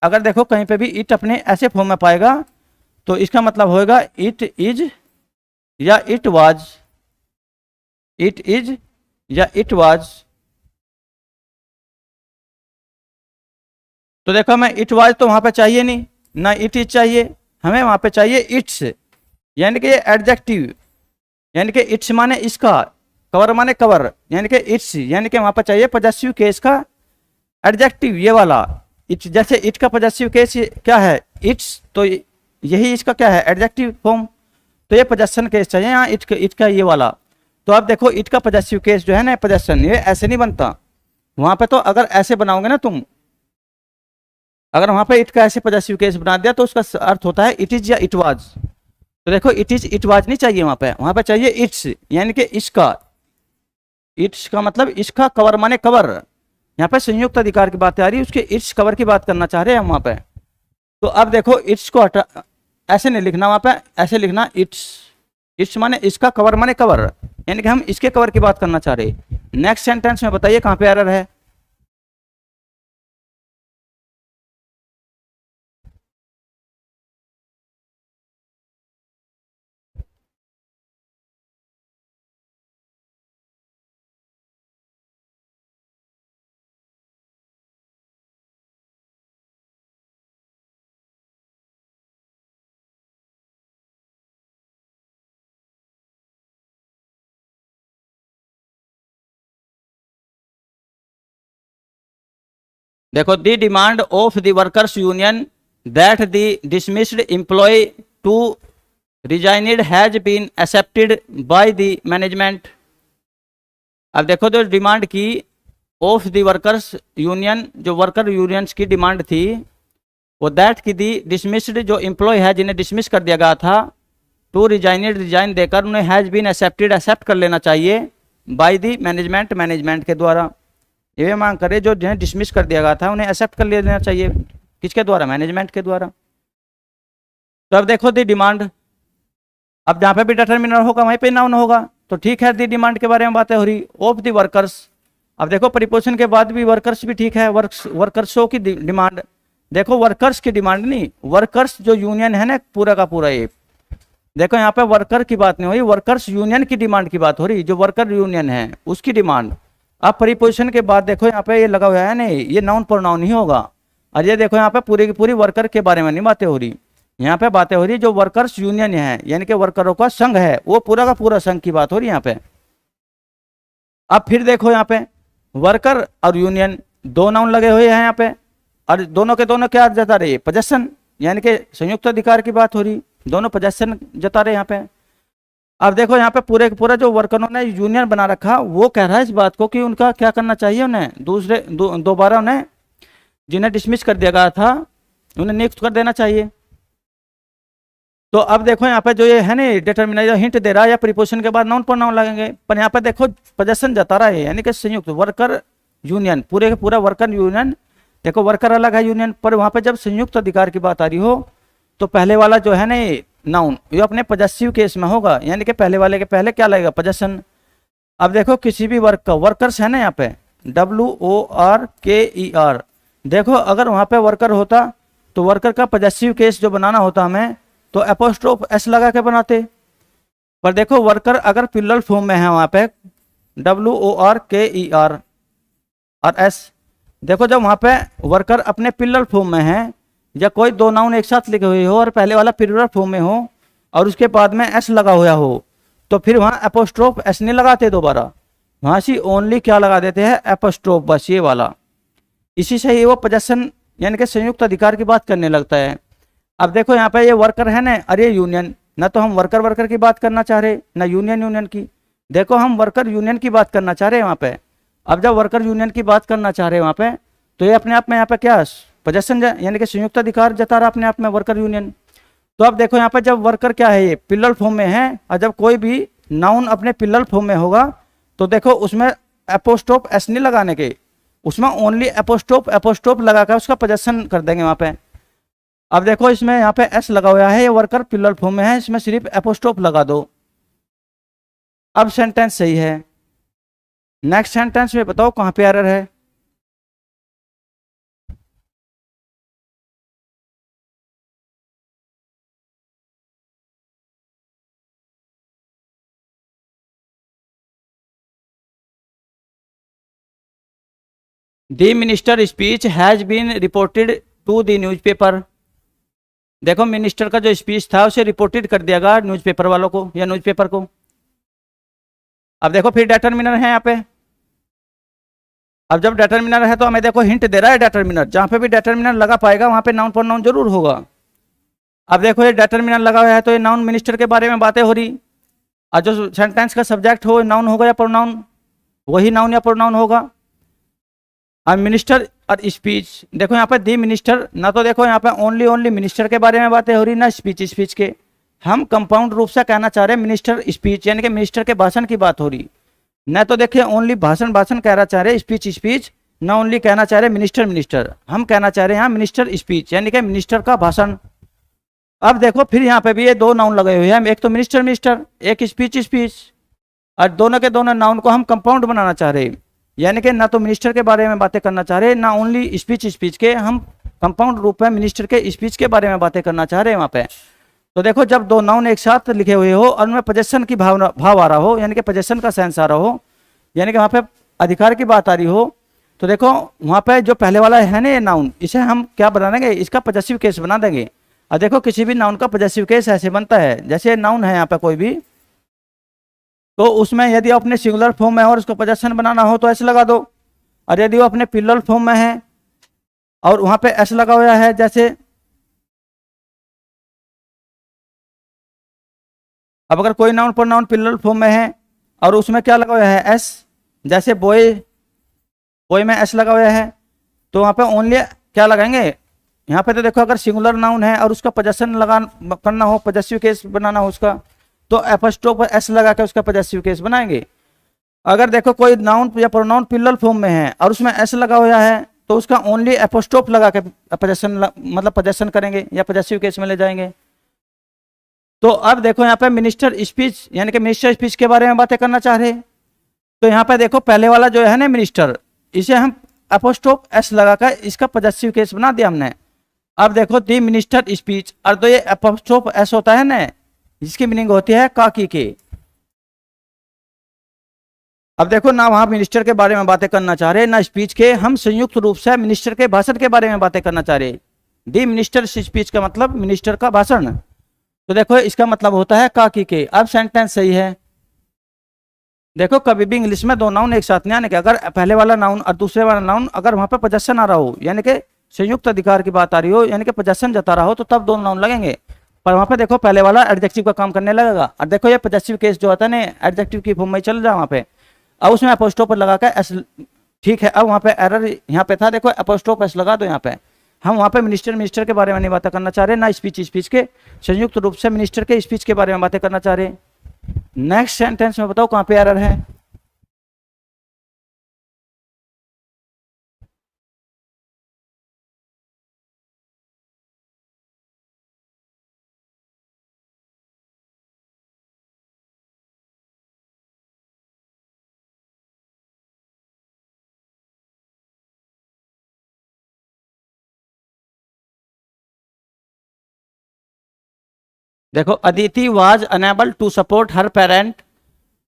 अगर देखो कहीं पे भी इट अपने ऐसे फॉर्म में पाएगा तो इसका मतलब होगा इट इज या इट वाज, इट इज या इट वाज। तो देखो हमें इट वाज तो वहां पे चाहिए नहीं ना, इट इज चाहिए, हमें वहां पे चाहिए इट्स, यानी कि एडजेक्टिव, यानी कि इट्स माने इसका, कवर माने कवर, यानी कि इट्स, यानी कि वहां पे चाहिए पॉजेसिव केस का एडजेक्टिव ये वाला। इट्स, जैसे इट का पॉजेसिव केस क्या है इट्स, तो यही इसका क्या है एडजेक्टिव फॉर्म, तो ये पोजेशन केस चाहिए यहाँ इट का ये वाला। तो आप देखो इट का पॉजेसिव केस जो है ना, पोजेशन, ये ऐसे नहीं बनता वहां पे। तो अगर ऐसे बनाओगे ना तुम, अगर वहां पे इट का ऐसे पॉजेसिव केस बना दिया तो उसका अर्थ होता है इट इज या इट वाज। तो देखो इट इज इट वाज नहीं चाहिए वहां पे चाहिए इट्स, यानी कि इसका, इट्स का मतलब इसका, कवर माने कवर, यहाँ पे संयुक्त अधिकार की बात आ रही है, उसके इट्स कवर की बात करना चाह रहे हैं हम वहां पे। तो अब देखो इट्स को हटा, ऐसे नहीं लिखना वहां पे, ऐसे लिखना इट्स, इट्स माने इसका, कवर माने कवर, यानी कि हम इसके कवर की बात करना चाह रहे। नेक्स्ट सेंटेंस में बताइए कहाँ पे एरर है। देखो, the demand of the workers union that the dismissed employ to resigned has been accepted by the management. अब देखो, जो डिमांड की ऑफ द वर्कर्स यूनियन, जो वर्कर यूनियंस की डिमांड थी, वो दैट की दी डिसमिस्ड, जो एम्प्लॉय है जिन्हें डिसमिस कर दिया गया था, टू रिजाइनड, रिजाइन देकर उन्हें हैज बीन एक्सेप्टेड, एक्सेप्ट कर लेना चाहिए बाय दी मैनेजमेंट, मैनेजमेंट के द्वारा। ये मांग करे जो जिन्हें डिसमिस कर दिया गया था उन्हें एक्सेप्ट कर लेना चाहिए, किसके द्वारा, मैनेजमेंट के द्वारा। तो अब देखो दी डिमांड, अब जहाँ पे भी डिटरमिनर होगा वहीं पे नाउन होगा, तो ठीक है, दी डिमांड के बारे में बातें हो रही, ऑफ दी वर्कर्स। अब देखो प्रीपोजिशन के बाद भी वर्कर्स भी ठीक है, वर्कर्सों की डिमांड। देखो वर्कर्स की डिमांड नहीं, वर्कर्स जो यूनियन है ना पूरा का पूरा, ये देखो यहाँ पे वर्कर की बात नहीं हो रही, वर्कर्स यूनियन की डिमांड की बात हो रही, जो वर्कर यूनियन है उसकी डिमांड। अब प्रीपोजिशन के बाद देखो यहाँ पे ये लगा हुआ है नहीं, ये नाउन प्रोनाउन नहीं होगा। और ये देखो यहाँ पे पूरी की पूरी वर्कर के बारे में नहीं बातें हो रही, यहाँ पे बातें हो रही जो वर्कर्स यूनियन है, यानी कि वर्करों का संघ है, वो पूरा का पूरा संघ की बात हो रही यहाँ पे। अब फिर देखो यहाँ पे वर्कर और यूनियन दो नाउन लगे हुए हैं यहाँ पे, और दोनों के दोनों क्या जता रहे, पोजेशन, यानी कि संयुक्त अधिकार की बात हो रही, दोनों पोजेशन जता रहे यहाँ पे। अब देखो यहाँ पे पूरे पूरा जो वर्करों ने यूनियन बना रखा, वो कह रहा है इस बात को कि उनका क्या करना चाहिए, उन्हें दोबारा उन्हें जिन्हें डिसमिस कर दिया गया था उन्हें नियुक्त कर देना चाहिए। तो अब देखो यहाँ पे जो ये है ना डिटरमिनर हिंट दे रहा है, या प्रीपोजिशन के बाद नाउन प्रोनाउन लगेंगे, पर यहाँ पे देखो पोजेशन जता रहा है, यानी कि संयुक्त वर्कर यूनियन, पूरे का पूरा वर्कर यूनियन। देखो वर्कर अलग है यूनियन, पर वहां पे जब संयुक्त अधिकार की बात आ रही हो तो पहले वाला जो है ना नाउन ये अपने पॉजेसिव केस में होगा, यानी कि पहले वाले के पहले क्या लगेगा, पोजेशन। अब देखो किसी भी वर्क का, वर्कर्स है ना यहाँ पे WORKER, देखो अगर वहां पे वर्कर होता तो वर्कर का पॉजेसिव केस जो बनाना होता हमें तो एपोस्ट्रोफ एस लगा के बनाते, पर देखो वर्कर अगर प्लूरल फॉर्म में है वहां पे WORKER और एस। देखो जब वहां पे वर्कर अपने प्लूरल फॉर्म में है, या कोई दो नाउन एक साथ लिखे हुए हो और पहले वाला प्लूरल फॉर्म में हो और उसके बाद में एस लगा हुआ हो, तो फिर वहां एपोस्ट्रोफ एस नहीं लगाते दोबारा, वहां से ओनली क्या लगा देते हैं, एपोस्ट्रोफ, बस ये वाला। इसी से ही वो पोजेशन यानी कि संयुक्त अधिकार की बात करने लगता है। अब देखो यहाँ पे ये वर्कर है ना, अरे यूनियन, ना तो हम वर्कर की बात करना चाह रहे ना यूनियन की, देखो हम वर्कर यूनियन की बात करना चाह रहे हैं वहां पे। अब जब वर्कर यूनियन की बात करना चाह रहे हैं वहां पे, तो ये अपने आप में यहाँ पे क्या पोजेशन यानी कि संयुक्त अधिकार जता रहा अपने आप में वर्कर यूनियन। तो अब देखो यहाँ पे जब वर्कर क्या है, ये प्लूरल फॉर्म में है, और जब कोई भी नाउन अपने प्लूरल फॉर्म में होगा तो देखो उसमें एपोस्ट्रोफ एस नहीं लगाने के, उसमें ओनली एपोस्ट्रोफ लगाकर उसका पोजेशन कर देंगे वहां पे। अब देखो इसमें यहाँ पे एस लगा हुआ है, ये वर्कर प्लूरल फॉर्म में है, इसमें सिर्फ एपोस्ट्रोफ लगा दो, अब सेंटेंस सही है। नेक्स्ट सेंटेंस में बताओ कहाँ पे एरर है। The minister speech has been reported to the newspaper. देखो मिनिस्टर का जो स्पीच था उसे रिपोर्टेड कर दिया गया न्यूज़पेपर वालों को या न्यूज़पेपर को। अब देखो फिर डिटरमिनर है यहाँ पे, अब जब डिटरमिनर है तो हमें देखो हिंट दे रहा है डिटरमिनर, जहां पे भी डिटरमिनर लगा पाएगा वहां पे नाउन प्रोनाउन जरूर होगा। अब देखो ये डिटरमिनर लगा हुआ है तो ये नाउन मिनिस्टर के बारे में बातें हो रही, और जो सेंटेंस का सब्जेक्ट हो नाउन होगा या प्रोनाउन, वही नाउन या प्रोनाउन होगा। अब मिनिस्टर और स्पीच, देखो यहाँ पे दी मिनिस्टर, ना तो देखो यहाँ पे ओनली मिनिस्टर के बारे में बातें हो रही, ना स्पीच के, हम कंपाउंड रूप से कहना चाह रहे हैं मिनिस्टर स्पीच, यानी कि मिनिस्टर के भाषण की बात हो रही, ना तो देखिए ओनली भाषण कहना चाह रहे स्पीच, ना ओनली कहना चाह रहे मिनिस्टर, हम कहना चाह रहे हैं यहाँ मिनिस्टर स्पीच, यानी कि मिनिस्टर का भाषण। अब देखो फिर यहाँ पे भी ये दो नाउन लगे हुए हैं, एक तो मिनिस्टर मिनिस्टर, एक स्पीच स्पीच, और दोनों के दोनों नाउन को हम कंपाउंड बनाना चाह रहे हैं। यानी कि ना तो मिनिस्टर के बारे में बातें करना चाह रहे, ना ओनली स्पीच स्पीच के, हम कंपाउंड रूप में मिनिस्टर के स्पीच के बारे में बातें करना चाह रहे हैं वहाँ पे। तो देखो जब दो नाउन एक साथ लिखे हुए हो और उनमें पोजेशन की भाव आ रहा हो, यानी कि पोजेशन का सेंस आ रहा हो, यानी कि वहाँ पे अधिकार की बात आ रही हो, तो देखो वहाँ पे जो पहले वाला है ना ये नाउन, इसे हम क्या बना देंगे, इसका पॉजेसिव केस बना देंगे। और देखो किसी भी नाउन का पॉजेसिव केस ऐसे बनता है, जैसे नाउन है यहाँ पे कोई भी, तो उसमें यदि अपने सिंगुलर फॉर्म में है और उसको पोजेशन बनाना हो तो ऐसे लगा दो, और यदि वो अपने प्लूरल फॉर्म में है और वहाँ पे एस लगा हुआ है, जैसे अब अगर कोई नाउन प्रोनाउन प्लूरल फॉर्म में है और उसमें क्या लगा हुआ है एस, जैसे बॉय, बॉय में एस लगा हुआ है, तो वहाँ पे ओनली क्या लगाएंगे, यहाँ पे तो देखो अगर सिंगुलर नाउन है और उसका पोजेशन लगा करना हो, पॉजेसिव केस बनाना हो उसका, तो एपोस्ट्रोफ एस लगा के उसका पॉजेसिव केस बनाएंगे। अगर देखो कोई नाउन या प्रोनाउन प्लूरल फॉर्म में है और उसमें एस लगा हुआ है, तो उसका ओनली एपोस्ट्रोफ लगा के पॉजेशन मतलब पॉजेशन करेंगे या पॉजेसिव केस में ले जाएंगे। तो अब देखो यहाँ पे मिनिस्टर स्पीच, यानी कि मिनिस्टर स्पीच के बारे में बातें करना चाह रहे हैं, तो यहाँ पे देखो पहले वाला जो है ना मिनिस्टर, इसे हम एपोस्ट्रोफ एस लगाकर इसका पॉजेसिव केस बना दिया हमने। अब देखो दी मिनिस्टर स्पीच, और तो ये एपोस्ट्रोफ एस होता है ना, जिसकी मीनिंग होती है काकी के। अब देखो ना वहां मिनिस्टर के बारे में बातें करना चाह रहे, ना स्पीच के, हम संयुक्त रूप से मिनिस्टर के भाषण के बारे में बातें करना चाह रहे। दी मिनिस्टर स्पीच का मतलब मिनिस्टर का भाषण, तो देखो इसका मतलब होता है काकी के। अब सेंटेंस सही है। देखो कभी भी इंग्लिश में दो नाउन एक साथ नहीं आने के, अगर पहले वाला नाउन और दूसरे वाला नाउन अगर वहां पर पोजेशन आ रहा हो, यानी कि संयुक्त अधिकार की बात आ रही हो, यानी कि पोजेशन जता रहा हो, तो तब दो नाउन लगेंगे। पर वहां पे देखो पहले वाला एडजेक्टिव का काम करने लगेगा, और देखो ये पॉजेसिव केस जो होता है ना एडजेक्टिव की फॉर्म में चल रहा वहां पे, अब उसमें अपोस्ट्रोफ लगा कर एस, ठीक है। अब वहां पे एरर यहाँ पे था, देखो अपोस्ट्रोफ एस लगा दो यहाँ पे। हम वहां पे मिनिस्टर के बारे में नहीं बातें करना चाह रहे, ना स्पीच के, संयुक्त रूप से मिनिस्टर के स्पीच के बारे में बातें करना चाह रहे। नेक्स्ट सेंटेंस में बताओ कहां पे एरर है। देखो Aditi was unable to support her parent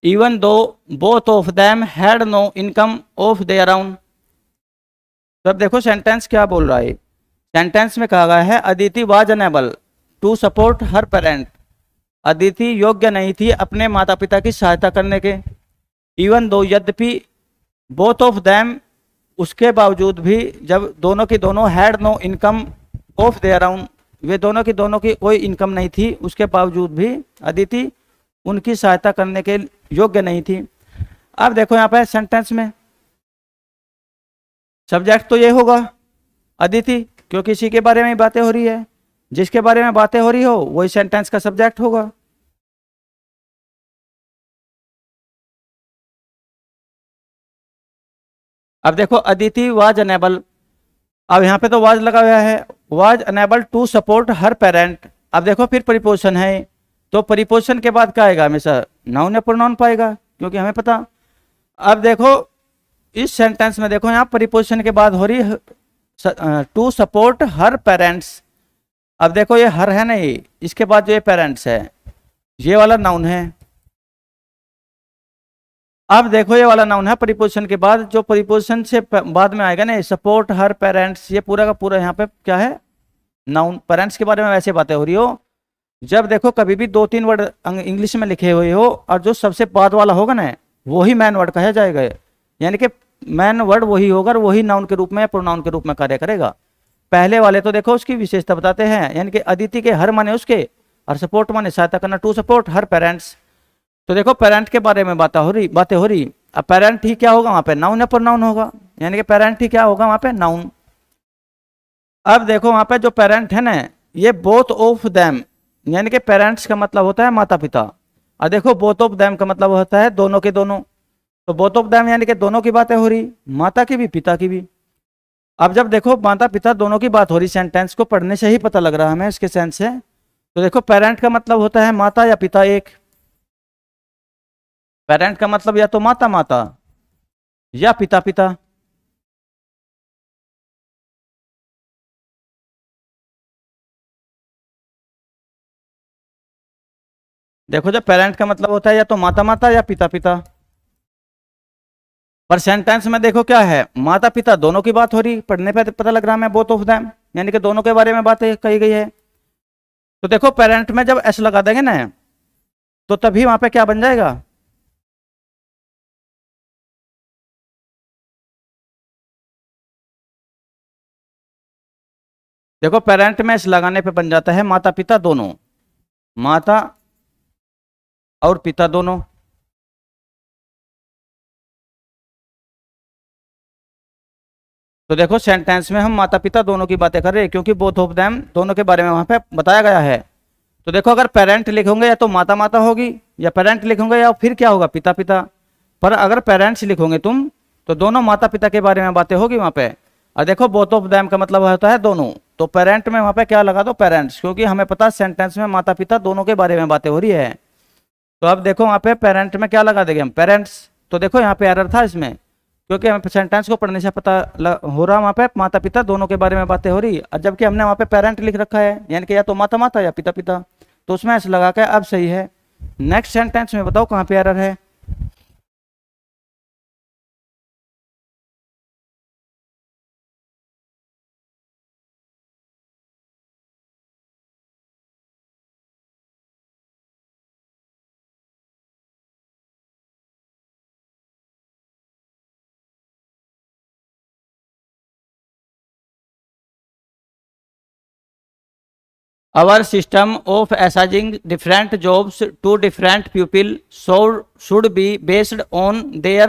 even though both of them had no income of their own. तो अब देखो सेंटेंस क्या बोल रहा है। सेंटेंस में कहा गया है Aditi was unable to support her parent, Aditi योग्य नहीं थी अपने माता पिता की सहायता करने के, इवन दो यद्यपि, बोथ ऑफ देम उसके बावजूद भी, जब दोनों की दोनों had no income of their own, वे दोनों की कोई इनकम नहीं थी, उसके बावजूद भी अदिति उनकी सहायता करने के योग्य नहीं थी। अब देखो यहाँ पे सेंटेंस में सब्जेक्ट तो ये होगा अदिति, क्योंकि इसी के बारे में बातें हो रही है, जिसके बारे में बातें हो रही हो वही सेंटेंस का सब्जेक्ट होगा। अब देखो अदिति वाज अनेबल, अब यहाँ पे तो वाज लगा हुआ है, was unable to support her parent. अब देखो फिर परिपोजिशन है, तो परिपोजिशन के बाद क्या आएगा, हमेशा नाउन या प्रोनाउन पाएगा, क्योंकि हमें पता। अब देखो इस सेंटेंस में देखो यहाँ परिपोजिशन के बाद हो रही टू सपोर्ट हर पेरेंट्स। अब देखो ये हर है ना, ये इसके बाद जो ये पेरेंट्स है ये वाला नाउन है। अब देखो ये वाला नाउन है प्रीपोजिशन के बाद, जो प्रीपोजिशन से बाद में आएगा ना सपोर्ट हर पेरेंट्स, ये पूरा का पूरा यहाँ पे क्या है, नाउन। पेरेंट्स के बारे में वैसे बातें हो रही हो, जब देखो कभी भी दो तीन वर्ड इंग्लिश में लिखे हुए हो और जो सबसे बाद वाला होगा ना वही मैन वर्ड कहा जाएगा, यानी कि मैन वर्ड वही होगा और वही नाउन के रूप में प्रोनाउन के रूप में कार्य करेगा। पहले वाले तो देखो उसकी विशेषता बताते हैं, यानी कि अदिति के हर माने उसके और सपोर्ट माने सहायता करना, टू सपोर्ट हर पेरेंट्स। तो देखो पेरेंट के बारे में बातें हो रही। अब पेरेंट ही क्या होगा वहां पे, नाउन या प्रोनाउन होगा, यानी कि पेरेंट ही क्या होगा वहां पे, नाउन। अब देखो वहां पे जो पेरेंट है ना ये बोथ ऑफ देम, यानी कि पेरेंट्स का मतलब होता है माता पिता, और देखो बोथ ऑफ देम का मतलब होता है दोनों के दोनों। तो बोथ ऑफ देम यानी कि दोनों की बातें हो रही, माता की भी पिता की भी। अब जब देखो माता पिता दोनों की बात हो रही, सेंटेंस को पढ़ने से ही पता लग रहा है हमें इसके सेंस से, तो देखो पेरेंट का मतलब होता है माता या पिता एक। पेरेंट का मतलब या तो माता माता या पिता पिता। देखो जब पेरेंट का मतलब होता है या तो माता माता या पिता पिता, पर सेंटेंस में देखो क्या है, माता पिता दोनों की बात हो रही, पढ़ने पे पता लग रहा है बोथ ऑफ देम, यानी कि दोनों के बारे में बातें कही गई है। तो देखो पेरेंट में जब एस लगा देंगे ना, तो तभी वहां पे क्या बन जाएगा, देखो पेरेंट में एस लगाने पे बन जाता है माता पिता दोनों, माता और पिता दोनों। तो देखो सेंटेंस में हम माता पिता दोनों की बातें कर रहे हैं, क्योंकि बोथ ऑफ देम दोनों के बारे में वहां पे बताया गया है। तो देखो अगर पेरेंट लिखोगे या तो माता माता होगी, या पेरेंट लिखोगे या फिर क्या होगा, पिता पिता। पर अगर पेरेंट्स लिखोगे तुम, तो दोनों माता पिता के बारे में बातें होगी वहां पे। और देखो बोथ ऑफ देम का मतलब होता है दोनों, तो पेरेंट में वहां पे क्या लगा दो, पेरेंट्स, क्योंकि हमें पता सेंटेंस में माता पिता दोनों के बारे में बातें हो रही है। तो अब देखो वहां पे पेरेंट में क्या लगा देंगे हम, पेरेंट्स। तो देखो यहाँ पे एरर था इसमें, क्योंकि हमें सेंटेंस को पढ़ने से पता हो रहा वहां पे माता पिता दोनों के बारे में बातें हो रही, और जबकि हमने वहां पे पेरेंट लिख रखा है, यानी कि या तो माता माता या पिता पिता। तो उसमें ऐसे लगा के अब सही है। नेक्स्ट सेंटेंस में बताओ कहाँ पे एरर है। Our system of assigning different jobs to different people should be based on their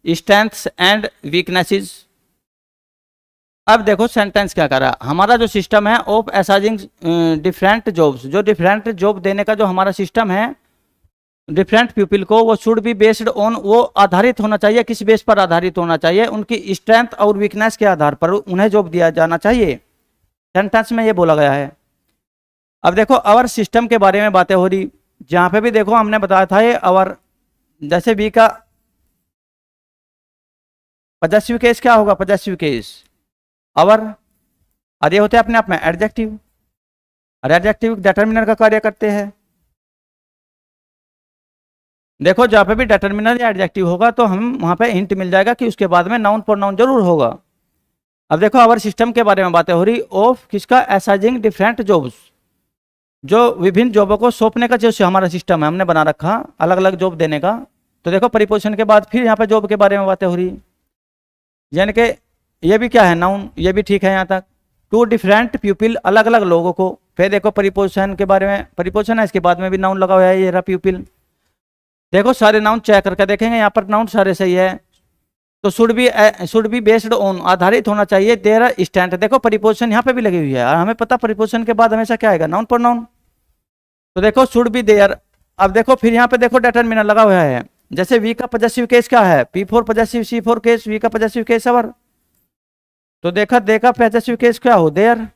strengths and weaknesses. अब देखो सेंटेंस क्या कर रहा है, हमारा जो सिस्टम है ऑफ असाइनिंग डिफरेंट जॉब्स, जो डिफरेंट जॉब देने का जो हमारा सिस्टम है डिफरेंट पीपल को, वो शुड बी बेस्ड ऑन, वो आधारित होना चाहिए, किस बेस पर आधारित होना चाहिए, उनकी स्ट्रेंथ और वीकनेस के आधार पर उन्हें जॉब दिया जाना चाहिए। सेंटेंस में ये बोला गया है। अब देखो अवर सिस्टम के बारे में बातें हो रही, जहां पे भी देखो हमने बताया था ये अवर, जैसे वी का पॉजेसिव केस क्या होगा, पॉजेसिव केस अवर, और ये होते हैं अपने आप में एडजेक्टिव, और एडजेक्टिव डिटर्मिनर का कार्य करते हैं। देखो जहां पे भी डिटर्मिनर या एडजेक्टिव होगा तो हम वहां पे हिंट मिल जाएगा कि उसके बाद में नाउन प्रोनाउन जरूर होगा। अब देखो अवर सिस्टम के बारे में बातें हो रही ऑफ किसका, असाइनिंग डिफरेंट जॉब्स, जो विभिन्न जॉबों को सौंपने का जो हमारा सिस्टम है हमने बना रखा अलग अलग जॉब देने का। तो देखो परिपोजिशन के बाद फिर यहाँ पे जॉब के बारे में बातें हो रही, यानी कि ये भी क्या है, नाउन, ये भी ठीक है यहाँ तक। टू डिफरेंट पीपल, अलग अलग लोगों को। फिर देखो परिपोजिशन के बारे में, परिपोजिशन है इसके बाद में भी नाउन लगा हुआ है, ये रहा पीपल। देखो सारे नाउन चेक करके देखेंगे, यहाँ पर नाउन सारे सही है। तो शुड बी बेस्ड ऑन, आधारित होना चाहिए, देयर स्टैंड। देखो परिपोजिशन यहाँ पे भी लगी हुई है, और हमें पता परिपोजिशन के बाद हमेशा क्या आएगा, नाउन प्रोनाउन। तो देखो शुड बी देयर। अब देखो फिर यहाँ पे देखो डिटरमिनर लगा हुआ है, जैसे वी का पॉजेसिव केस क्या है, P for possessive, C for case, we का पॉजेसिव केस अवर। तो देखा देखा पॉजेसिव केस क्या हो, देयर।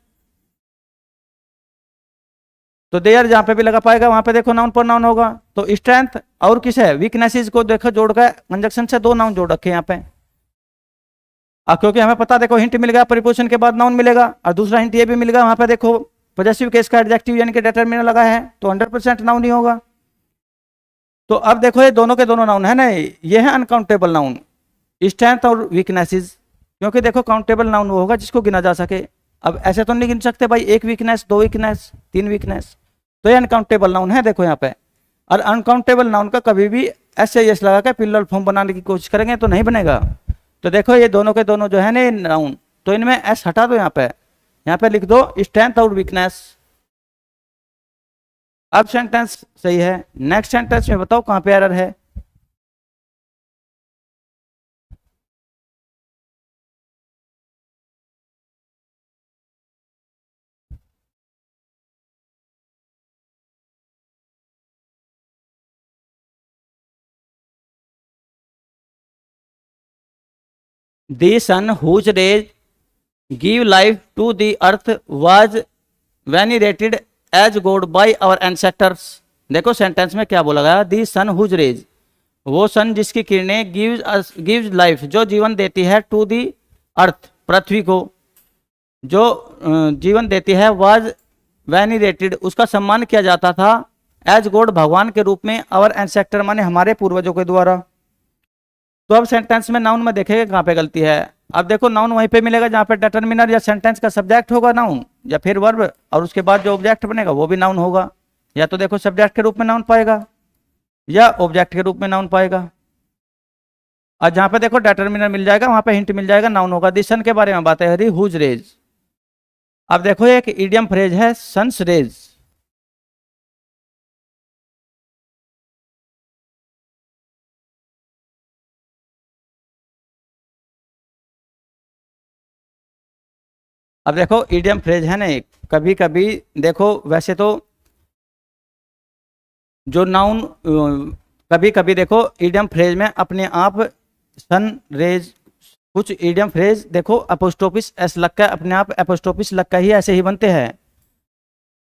तो देयर जहां पे भी लगा पाएगा वहां पे देखो नाउन प्रोनाउन होगा। तो स्ट्रेंथ और किस है, वीकनेसेस को देखो जोड़कर कंजक्शन से दो नाउन जोड़ रखे यहाँ पे। क्योंकि हमें पता देखो हिंट मिल गया, प्रीपोजिशन के बाद नाउन मिलेगा, और दूसरा हिंट ये भी मिल गया वहां पे देखो पॉजेसिव केस का एडजेक्टिव यानी कि डिटरमिनर लगा है, तो 100% नाउन ही होगा। तो अब देखो ये दोनों के दोनों नाउन है ना, ये है अनकाउंटेबल नाउन, स्ट्रेंथ और वीकनेसेस। क्योंकि देखो काउंटेबल नाउन वो होगा जिसको गिना जा सके। अब ऐसे तो नहीं गिन सकते भाई, एक वीकनेस, दो वीकनेस, तीन वीकनेस, तो ये अनकाउंटेबल नाउन है देखो यहाँ पे। और अनकाउंटेबल नाउन का कभी भी ऐसे यस लगा के प्लूरल फॉर्म बनाने की कोशिश करेंगे तो नहीं बनेगा। तो देखो ये दोनों के दोनों जो है ना नाउन, तो इनमें एस हटा दो, यहाँ पे लिख दो स्ट्रेंथ और वीकनेस। अब सेंटेंस सही है। नेक्स्ट सेंटेंस में बताओ कहां पे एरर है। The sun whose rays give life to the earth was venerated as god by our ancestors. देखो सेंटेंस में क्या बोला गया, दी सन हुज रेज, वो सन जिसकी किरणें गिव्स लाइफ, जो जीवन देती है, टू दी अर्थ, पृथ्वी को, जो जीवन देती है, वाज वेनिरेटेड, उसका सम्मान किया जाता था, एज गॉड, भगवान के रूप में, आवर एंसेस्टर माने हमारे पूर्वजों के द्वारा। तो अब सेंटेंस में नाउन में देखेंगे कहाँ पे गलती है। अब देखो नाउन वहीं पे मिलेगा जहाँ पे डिटर्मिनर या सेंटेंस का सब्जेक्ट होगा नाउन, या फिर वर्ब, और उसके बाद जो ऑब्जेक्ट बनेगा वो भी नाउन होगा। या तो देखो सब्जेक्ट के रूप में नाउन पाएगा या ऑब्जेक्ट के रूप में नाउन पाएगा। और जहाँ पे देखो डिटर्मिनर मिल जाएगा वहाँ पे हिंट मिल जाएगा, नाउन होगा। दी सन के बारे में बात है, हरी हुज रेज। अब देखो एक इडियम फ्रेज है सन्स रेज। अब देखो इडियम फ्रेज है ना, कभी कभी देखो वैसे तो जो नाउन कभी कभी देखो इडियम फ्रेज में अपने आप सन रेज, कुछ इडियम फ्रेज देखो अपोस्ट्रोफिस एस लग का अपने आप अपोस्ट्रोफिस लग का ही ऐसे ही बनते हैं।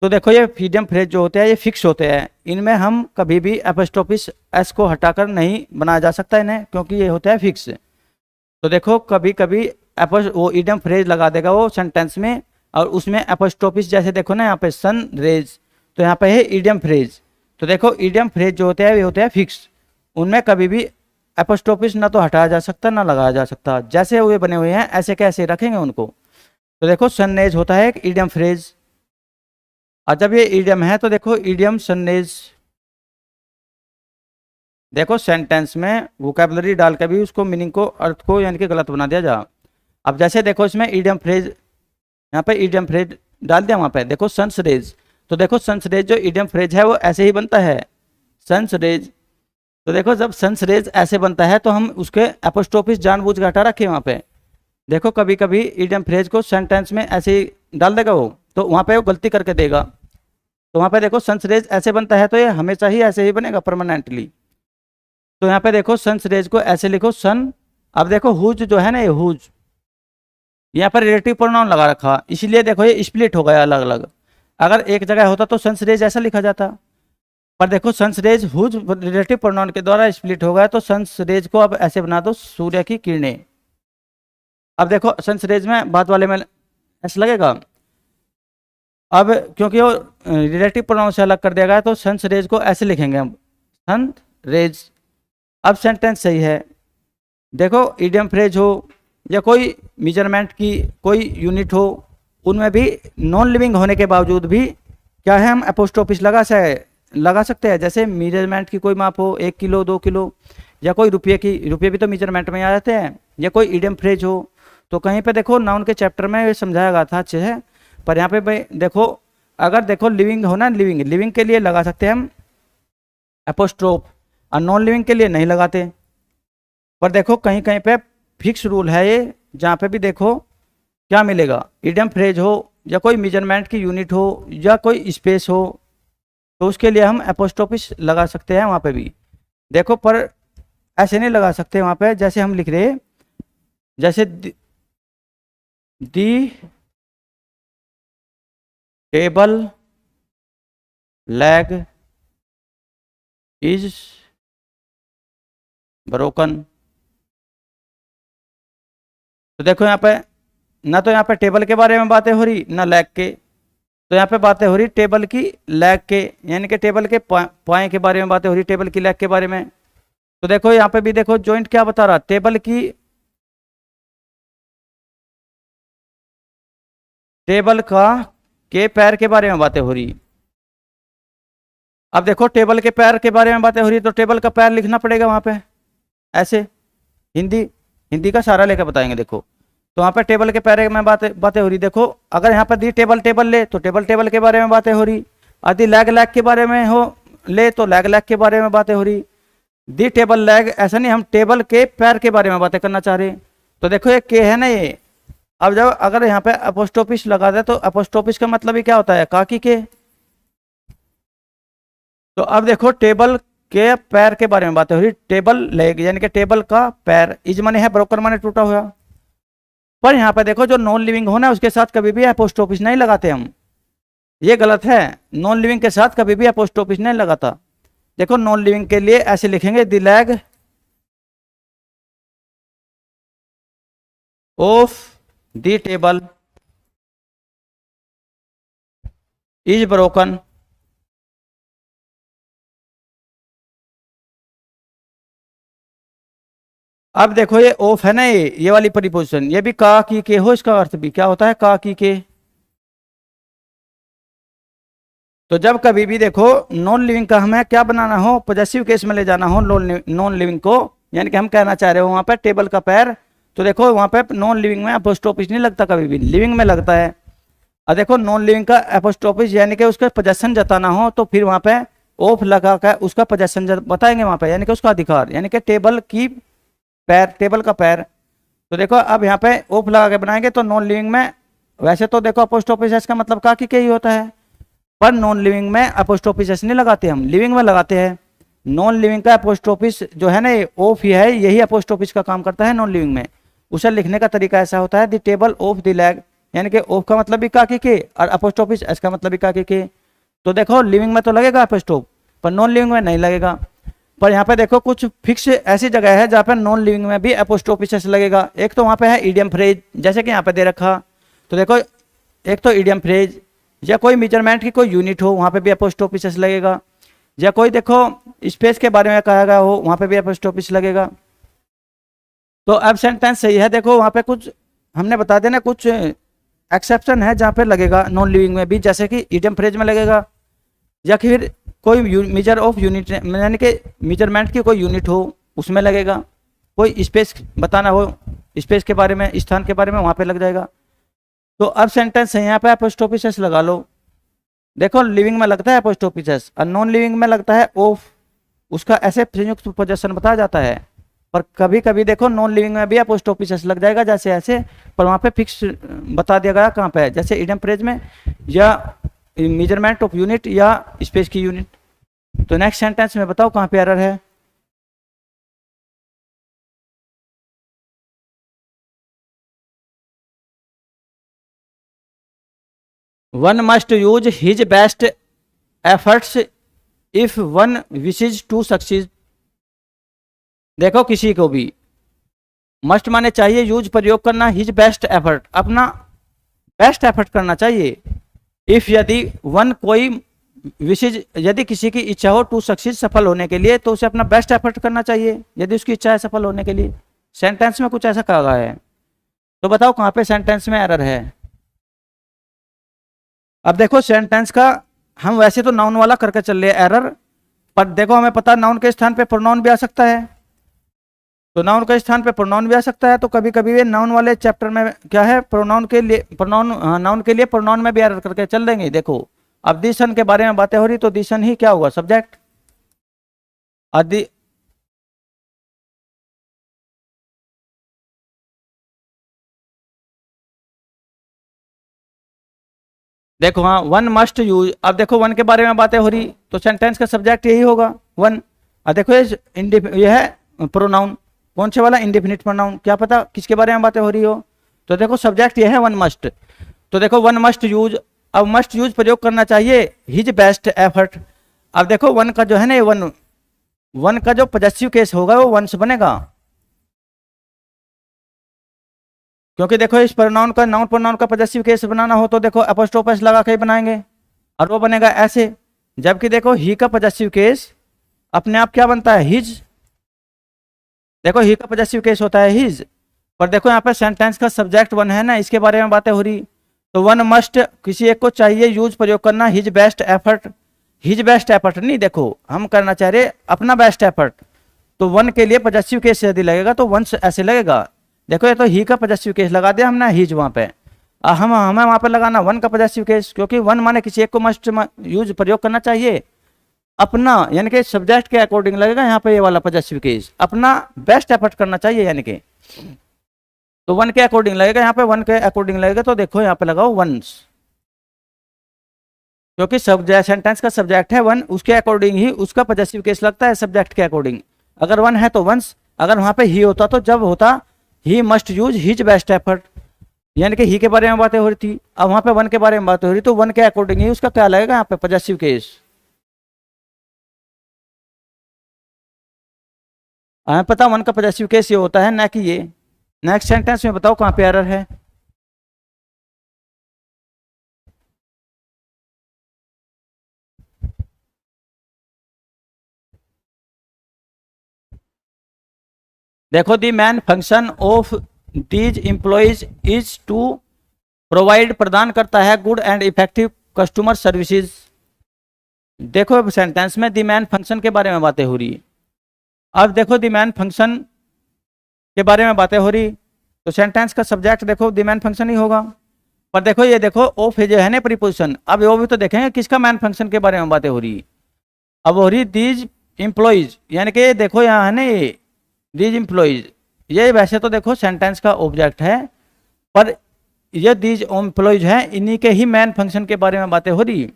तो देखो ये इडियम फ्रेज जो होते हैं ये फिक्स होते हैं, इनमें हम कभी भी अपोस्ट्रोफिस एस को हटाकर नहीं बनाया जा सकता इन्हें, क्योंकि ये होता है फिक्स। तो देखो कभी कभी वो इडियम फ्रेज लगा देगा वो सेंटेंस में, और उसमें अपोस्ट्रोफिस, जैसे देखो ना यहाँ पे सन रेज, तो यहाँ पे है इडियम फ्रेज। तो देखो इडियम फ्रेज जो होते हैं वे होते हैं फिक्स, उनमें कभी भी एपोस्ट्रोफिस ना तो हटाया जा सकता ना लगाया जा सकता, जैसे हुए बने हुए हैं ऐसे कैसे रखेंगे उनको। तो देखो सनरेज होता है एक इडियम फ्रेज, और जब ये इडियम है तो देखो इडियम सनरेज, देखो सेंटेंस में वोकैबुलरी डाल के भी उसको मीनिंग को, अर्थ को यानी कि गलत बना दिया जा। अब जैसे देखो इसमें इडियम फ्रेज, यहाँ पे इडियम फ्रेज डाल दिया वहाँ पे, देखो सन्स रेज, तो देखो सन्स रेज जो इडियम फ्रेज है वो ऐसे ही बनता है सन्स रेज। तो देखो जब सन्स रेज ऐसे बनता है तो हम उसके एपोस्ट्रोफिस जानबूझ के हटा रखे वहाँ पे। देखो कभी कभी इडियम फ्रेज को सेंटेंस में ऐसे ही डाल देगा वो, तो वहाँ पे वो गलती करके देगा। तो वहाँ पे देखो सन्स रेज ऐसे बनता है तो ये हमेशा ही ऐसे ही बनेगा परमानेंटली। तो यहाँ पे देखो सन्स रेज को ऐसे लिखो सन। अब देखो हुज जो है ना, ये हुज यहाँ पर रिलेटिव प्रोनाउन लगा रखा, इसलिए देखो ये स्प्लिट हो गया अलग अलग। अगर एक जगह होता तो सन्स रेज ऐसा लिखा जाता, पर देखो सन्स रेज हुज रिलेटिव प्रोनाउन के द्वारा स्प्लिट हो गया, तो सन्स रेज को अब ऐसे बना दो सूर्य की किरणें। अब देखो सन्स रेज में बाद वाले में ऐसा लगेगा, अब क्योंकि वो रिलेटिव प्रोनाउन से अलग कर दिया गया तो सन्स रेज को ऐसे लिखेंगे हम सन रेज। अब सेंटेंस सही है। देखो इडियम फ्रेज हो या कोई मेजरमेंट की कोई यूनिट हो, उनमें भी नॉन लिविंग होने के बावजूद भी क्या है, हम अपोस्ट्रोफिस लगा सकते हैं। जैसे मेजरमेंट की कोई माप हो 1 किलो 2 किलो, या कोई रुपये की, रुपये भी तो मेजरमेंट में आ जाते हैं, या कोई इडियम फ्रेज हो। तो कहीं पे देखो नाउन के चैप्टर में समझाया गया था अच्छे से, पर यहाँ पे भाई देखो अगर देखो लिविंग हो ना, लिविंग के लिए लगा सकते हैं हम अपोस्ट्रोफ, और नॉन लिविंग के लिए नहीं लगाते। पर देखो कहीं कहीं पे फिक्स रूल है ये, जहाँ पे भी देखो क्या मिलेगा, इडियम फ्रेज हो या कोई मेजरमेंट की यूनिट हो या कोई स्पेस हो, तो उसके लिए हम एपोस्ट्रोफिस लगा सकते हैं वहाँ पे भी। देखो पर ऐसे नहीं लगा सकते वहाँ पे, जैसे हम लिख रहे जैसे दी टेबल लेग इज ब्रोकन। तो देखो यहाँ पे ना तो यहाँ पे टेबल के बारे में बातें हो रही ना लेग के, तो यहाँ पे बातें हो रही टेबल की लेग के, यानी कि टेबल के पाए के बारे में बातें हो रही, टेबल की लेग के बारे में। तो देखो यहाँ पे भी देखो जॉइंट क्या बता रहा, टेबल का के पैर के बारे में बातें हो रही। अब देखो टेबल के पैर के बारे में बातें हो रही, तो टेबल का पैर लिखना पड़ेगा वहां पे ऐसे, हिंदी का सारा लेकर बताएंगे। देखो तो वहाँ पे टेबल के पैर में बातें हो रही। देखो अगर यहाँ पर दी टेबल ले तो टेबल के बारे में बातें हो रही, यदि लैग के बारे में हो ले तो लैग के बारे में बातें हो रही। दी टेबल लैग ऐसा नहीं, हम टेबल के पैर के बारे में बातें करना चाह रहे। तो देखो ये के है ना ये, अब जब अगर यहाँ पे अपोस्ट्रोफिस लगा दे तो अपोस्ट्रोफिस का मतलब ही क्या होता है, काकी के। तो अब देखो टेबल के पैर के बारे में बातें हो रही, टेबल लेग यानी कि टेबल का पैर, इज माने है ब्रोकन माने टूटा हुआ। पर यहाँ पे देखो जो नॉन लिविंग होना उसके साथ कभी भी अपोस्ट्रोफिस नहीं लगाते हम, ये गलत है। नॉन लिविंग के साथ कभी भी अपोस्ट्रोफिस नहीं लगाता। देखो नॉन लिविंग के लिए ऐसे लिखेंगे, the leg of the table is broken. अब देखो ये ऑफ है ना, ये वाली प्रीपोजिशन, ये भी का की के हो, इसका अर्थ भी क्या होता है, का की के। तो जब कभी भी देखो नॉन लिविंग का हमें क्या बनाना हो, पॉजेसिव केस में ले जाना हो नॉन लिविंग को, यानी कि हम कहना चाह रहे हो वहां पे टेबल का पैर, तो देखो वहां पे नॉन लिविंग में अपोस्ट्रोफिस नहीं लगता, कभी भी लिविंग में लगता है। और देखो नॉन लिविंग का अपोस्ट्रोफिस यानी कि उसका पोजेशन जताना हो तो फिर वहां पे ऑफ लगा कर उसका पोजेशन बताएंगे वहां पे, यानी कि उसका अधिकार, यानी कि टेबल की पैर, टेबल का पैर। तो देखो अब यहाँ पे ऑफ लगा के बनाएंगे तो नॉन लिविंग में, वैसे तो देखो अपोस्ट्रोफिस एस का मतलब का की के ही होता है, पर नॉन लिविंग में अपोस्ट्रोफिस एस नहीं लगाते, हम लिविंग में लगाते हैं। नॉन लिविंग का अपोस्ट्रोफिस जो है ना, ऑफ ही है, यही अपोस्ट्रोफिस का काम करता है नॉन लिविंग में। उसे लिखने का तरीका ऐसा होता है, the table of the leg, यानी कि ऑफ का मतलब भी का की के और अपोस्ट्रोफिस एस का मतलब भी का की के। तो देखो लिविंग में तो लगेगा अपोस्ट्रोफ, पर नॉन लिविंग में नहीं लगेगा। पर यहाँ पे देखो कुछ फिक्स ऐसी जगह है जहाँ पे नॉन लिविंग में भी अपोस्ट्रोफिस एस लगेगा। एक तो वहाँ पे है इडियम फ्रेज, जैसे कि यहाँ पे दे रखा, तो देखो एक तो इडियम फ्रेज, या कोई मेजरमेंट की कोई यूनिट हो वहाँ पे भी अपोस्ट्रोफिस एस लगेगा, या कोई देखो स्पेस के बारे में कहा गया हो वहाँ पे भी अपोस्ट्रोफिस लगेगा। तो अब सेंटेंस सही है। देखो वहाँ पे कुछ हमने बता देना, कुछ एक्सेप्शन है जहाँ पे लगेगा नॉन लिविंग में भी, जैसे कि इडियम फ्रेज में लगेगा, या फिर कोई मेजर ऑफ यूनिट यानी कि मेजरमेंट की कोई यूनिट हो उसमें लगेगा, कोई स्पेस बताना हो, स्पेस के बारे में, स्थान के बारे में, वहाँ पे लग जाएगा। तो अब सेंटेंस है यहाँ पे अपोस्ट्रोफिस एस लगा लो। देखो लिविंग में लगता है अपोस्ट्रोफिस एस और नॉन लिविंग में लगता है ऑफ, उसका ऐसे संयुक्त पोजेशन बताया जाता है। पर कभी कभी देखो नॉन लिविंग में भी अपोस्ट्रोफिस एस लग जाएगा जैसे ऐसे, पर वहाँ पे फिक्स बता दिया गया कहाँ पे है, जैसे इडियम फ्रेज में, या मेजरमेंट ऑफ यूनिट, या स्पेस की यूनिट। तो नेक्स्ट सेंटेंस में बताओ कहाँ पे एरर है। One must use his best efforts if one wishes to succeed. देखो किसी को भी मस्ट माने चाहिए, यूज प्रयोग करना, हिज बेस्ट एफर्ट अपना बेस्ट एफर्ट करना चाहिए। इफ यदि वन कोई विशेष, यदि किसी की इच्छा हो टू सक्सीड सफल होने के लिए, तो उसे अपना बेस्ट एफर्ट करना चाहिए यदि उसकी इच्छा है सफल होने के लिए। सेंटेंस में कुछ ऐसा कहा गया है, तो बताओ कहाँ पे सेंटेंस में एरर है। अब देखो सेंटेंस का हम वैसे तो नाउन वाला करके चल रहे हैं एरर, पर देखो हमें पता नाउन के स्थान पे प्रोनाउन भी आ सकता है, तो नाउन के स्थान पे प्रोनाउन भी आ सकता है। तो कभी कभी वे नाउन वाले चैप्टर में क्या है, प्रोनाउन के लिए प्रोनाउन, नाउन के लिए प्रोनाउन में भी एरर करके चल देंगे। देखो अब दी सन के बारे में बातें हो रही, तो दी सन ही क्या हुआ, सब्जेक्ट। आदि देखो हाँ, वन मस्ट यूज, अब देखो वन के बारे में बातें हो रही तो सेंटेंस का सब्जेक्ट यही होगा वन। अब देखो ये है प्रोनाउन, कौन से वाला, इंडेफिनिट प्रोनाउन, क्या पता किसके बारे में बातें हो रही हो। तो देखो सब्जेक्ट ये है वन मस्ट, तो देखो वन मस्ट यूज, अब मस्ट यूज प्रयोग करना चाहिए हिज बेस्ट एफर्ट। अब देखो वन का जो है ना, ये वन का जो पॉजेसिव केस होगा वो वन से बनेगा, क्योंकि देखो इस प्रोनाउन का, नाउन प्रोनाउन का पॉजेसिव केस बनाना हो तो देखो एपोस्ट्रोफ एस लगा के ही बनाएंगे, और वो बनेगा ऐसे। जबकि देखो ही का पॉजेसिव केस अपने आप क्या बनता है, हिज। देखो ही का पॉजेसिव केस होता है हिज, पर देखो यहाँ पे सेंटेंस का सब्जेक्ट वन है ना, इसके बारे में बातें हो रही। तो वन मस्ट, किसी एक को चाहिए यूज प्रयोग करना his best effort, his best effort नहीं, देखो हम करना चाह रहे अपना बेस्ट एफर्ट। तो वन के लिए पॉजेसिव केस यदि लगेगा तो वन ऐसे लगेगा। देखो ये तो ही का पॉजेसिव केस लगा दिया हमने हिज वहाँ पे, हमें वहाँ पे लगाना वन का पॉजेसिव केस, क्योंकि वन माने किसी एक को मस्ट यूज प्रयोग करना चाहिए अपना, यानी कि सब्जेक्ट के अकॉर्डिंग लगेगा यहाँ पे ये वाला पॉजेसिव केस, अपना बेस्ट एफर्ट करना चाहिए, यानी कि तो वन के अकॉर्डिंग लगेगा यहाँ पे, वन के अकॉर्डिंग लगेगा। तो देखो यहाँ पे लगाओ वंस, क्योंकि सेंटेंस का सब्जेक्ट है वन, उसके अकॉर्डिंग ही उसका पॉजेसिव केस लगता है सब्जेक्ट के अकॉर्डिंग। अगर वन है तो वंस, अगर वहां पे ही होता तो जब होता he must use his best effort. यानी कि ही के बारे में बातें हो रही थी, अब वहां पे वन के बारे में बात हो रही, तो वन के अकॉर्डिंग ही उसका क्या लगेगा यहाँ पे, पॉजेसिव केस। हमें पता वन का पॉजेसिव केस ये होता है ना कि ये। नेक्स्ट सेंटेंस में बताओ कहाँ पे एरर है। देखो the main function of these employees is to provide, प्रदान करता है good and effective customer services. देखो सेंटेंस में दी मेन फंक्शन के बारे में बातें हो रही है। अब देखो दी मेन फंक्शन के बारे में बातें हो रही, तो सेंटेंस का सब्जेक्ट देखो दी मेन फंक्शन ही होगा। पर देखो ये देखो ऑफ जो है ना प्रीपोजिशन, अब वो भी तो देखेंगे किसका मेन फंक्शन के बारे में बातें हो रही। अब हो रही दीज एम्प्लॉइज, यानी कि देखो यहाँ है ना ये दीज एम्प्लॉइज, ये वैसे तो देखो सेंटेंस का ऑब्जेक्ट है, पर ये दीज एम्प्लॉइज हैं, इन्हीं के ही मेन फंक्शन के बारे में बातें हो रही।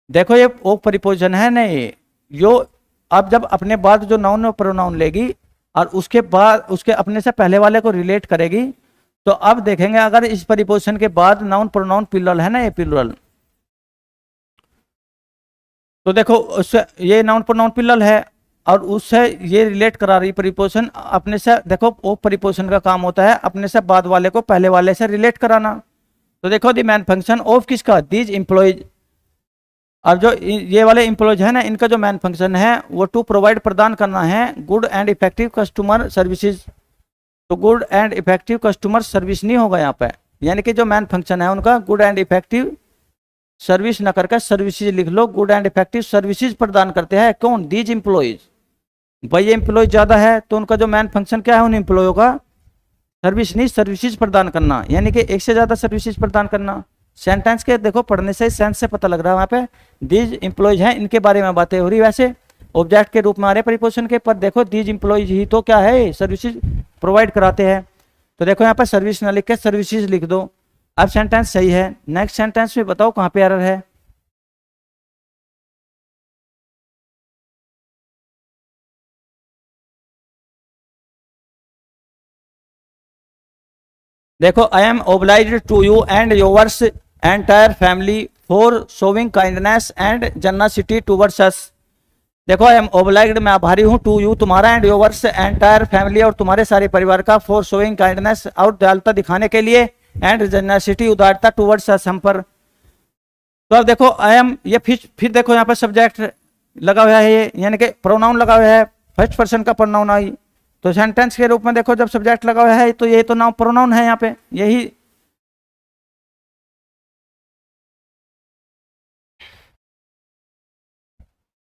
देखो ये ऑफ प्रीपोजिशन है ना ये, जो अब जब अपने बाद जो नाउन और प्रोनाउन लेगी और उसके बाद उसके अपने से पहले वाले को रिलेट करेगी, तो अब देखेंगे अगर इस प्रीपोजिशन के बाद नाउन प्रोनाउन प्लूरल है ना, ये प्लूरल, तो देखो उससे ये नाउन प्रोनाउन प्लूरल है और उससे ये रिलेट करा रही प्रीपोजिशन अपने से। देखो वो प्रीपोजिशन का काम होता है अपने से बाद वाले को पहले वाले से रिलेट कराना। तो देखो दी मेन फंक्शन ऑफ किसका, दीज एम्प्लॉइज। अब जो ये वाले एम्प्लॉयज है ना, इनका जो मेन फंक्शन है वो टू प्रोवाइड, प्रदान करना है good and effective customer services. तो good and effective customer service नहीं होगा यहाँ पे, यानी कि जो मेन फंक्शन है उनका गुड एंड इफेक्टिव सर्विस न करके सर्विसेज लिख लो। गुड एंड इफेक्टिव सर्विसेज प्रदान करते हैं कौन, दीज एम्प्लॉयज। भाई ये एम्प्लॉय ज्यादा है तो उनका जो मेन फंक्शन क्या है उन एम्प्लॉयों का, सर्विस नहीं सर्विसेज प्रदान करना, यानी कि एक से ज्यादा सर्विसेज प्रदान करना। सेंटेंस के देखो पढ़ने से सेंस से पता लग रहा है वहां पे दीज एम्प्लॉयज हैं, इनके बारे में बातें हो रही। वैसे ऑब्जेक्ट के रूप में आ रहे प्रीपोजिशन के, पर देखो दीज एम्प्लॉयज ही तो क्या है, सर्विसेज प्रोवाइड कराते हैं। तो देखो यहाँ पर सर्विस ना लिख के सर्विसेज लिख दो। अब सेंटेंस सही है। नेक्स्ट सेंटेंस में बताओ कहाँ पे एरर है। देखो I am obliged to you and yours entire family for showing kindness and generosity towards us. देखो आई एम ओब्लाइज्ड, मैं आभारी हूँ, टू यू तुम्हारा, एंड योर्स एंटायर फैमिली और तुम्हारे सारे परिवार का, फॉर शोविंग काइंडनेस और दयालुता दिखाने के लिए, एंड जनरसिटी उदारता टूवर्ड्स अस हम पर। तो अब देखो आई एम, ये फिर देखो यहाँ पर सब्जेक्ट लगा हुआ है ये, यानी कि प्रोनाउन लगा हुआ है, फर्स्ट पर्सन का प्रोनाउन आई। तो सेंटेंस के रूप में देखो जब सब्जेक्ट लगा हुआ है तो ये तो नाउन प्रोनाउन है यहाँ पे, यही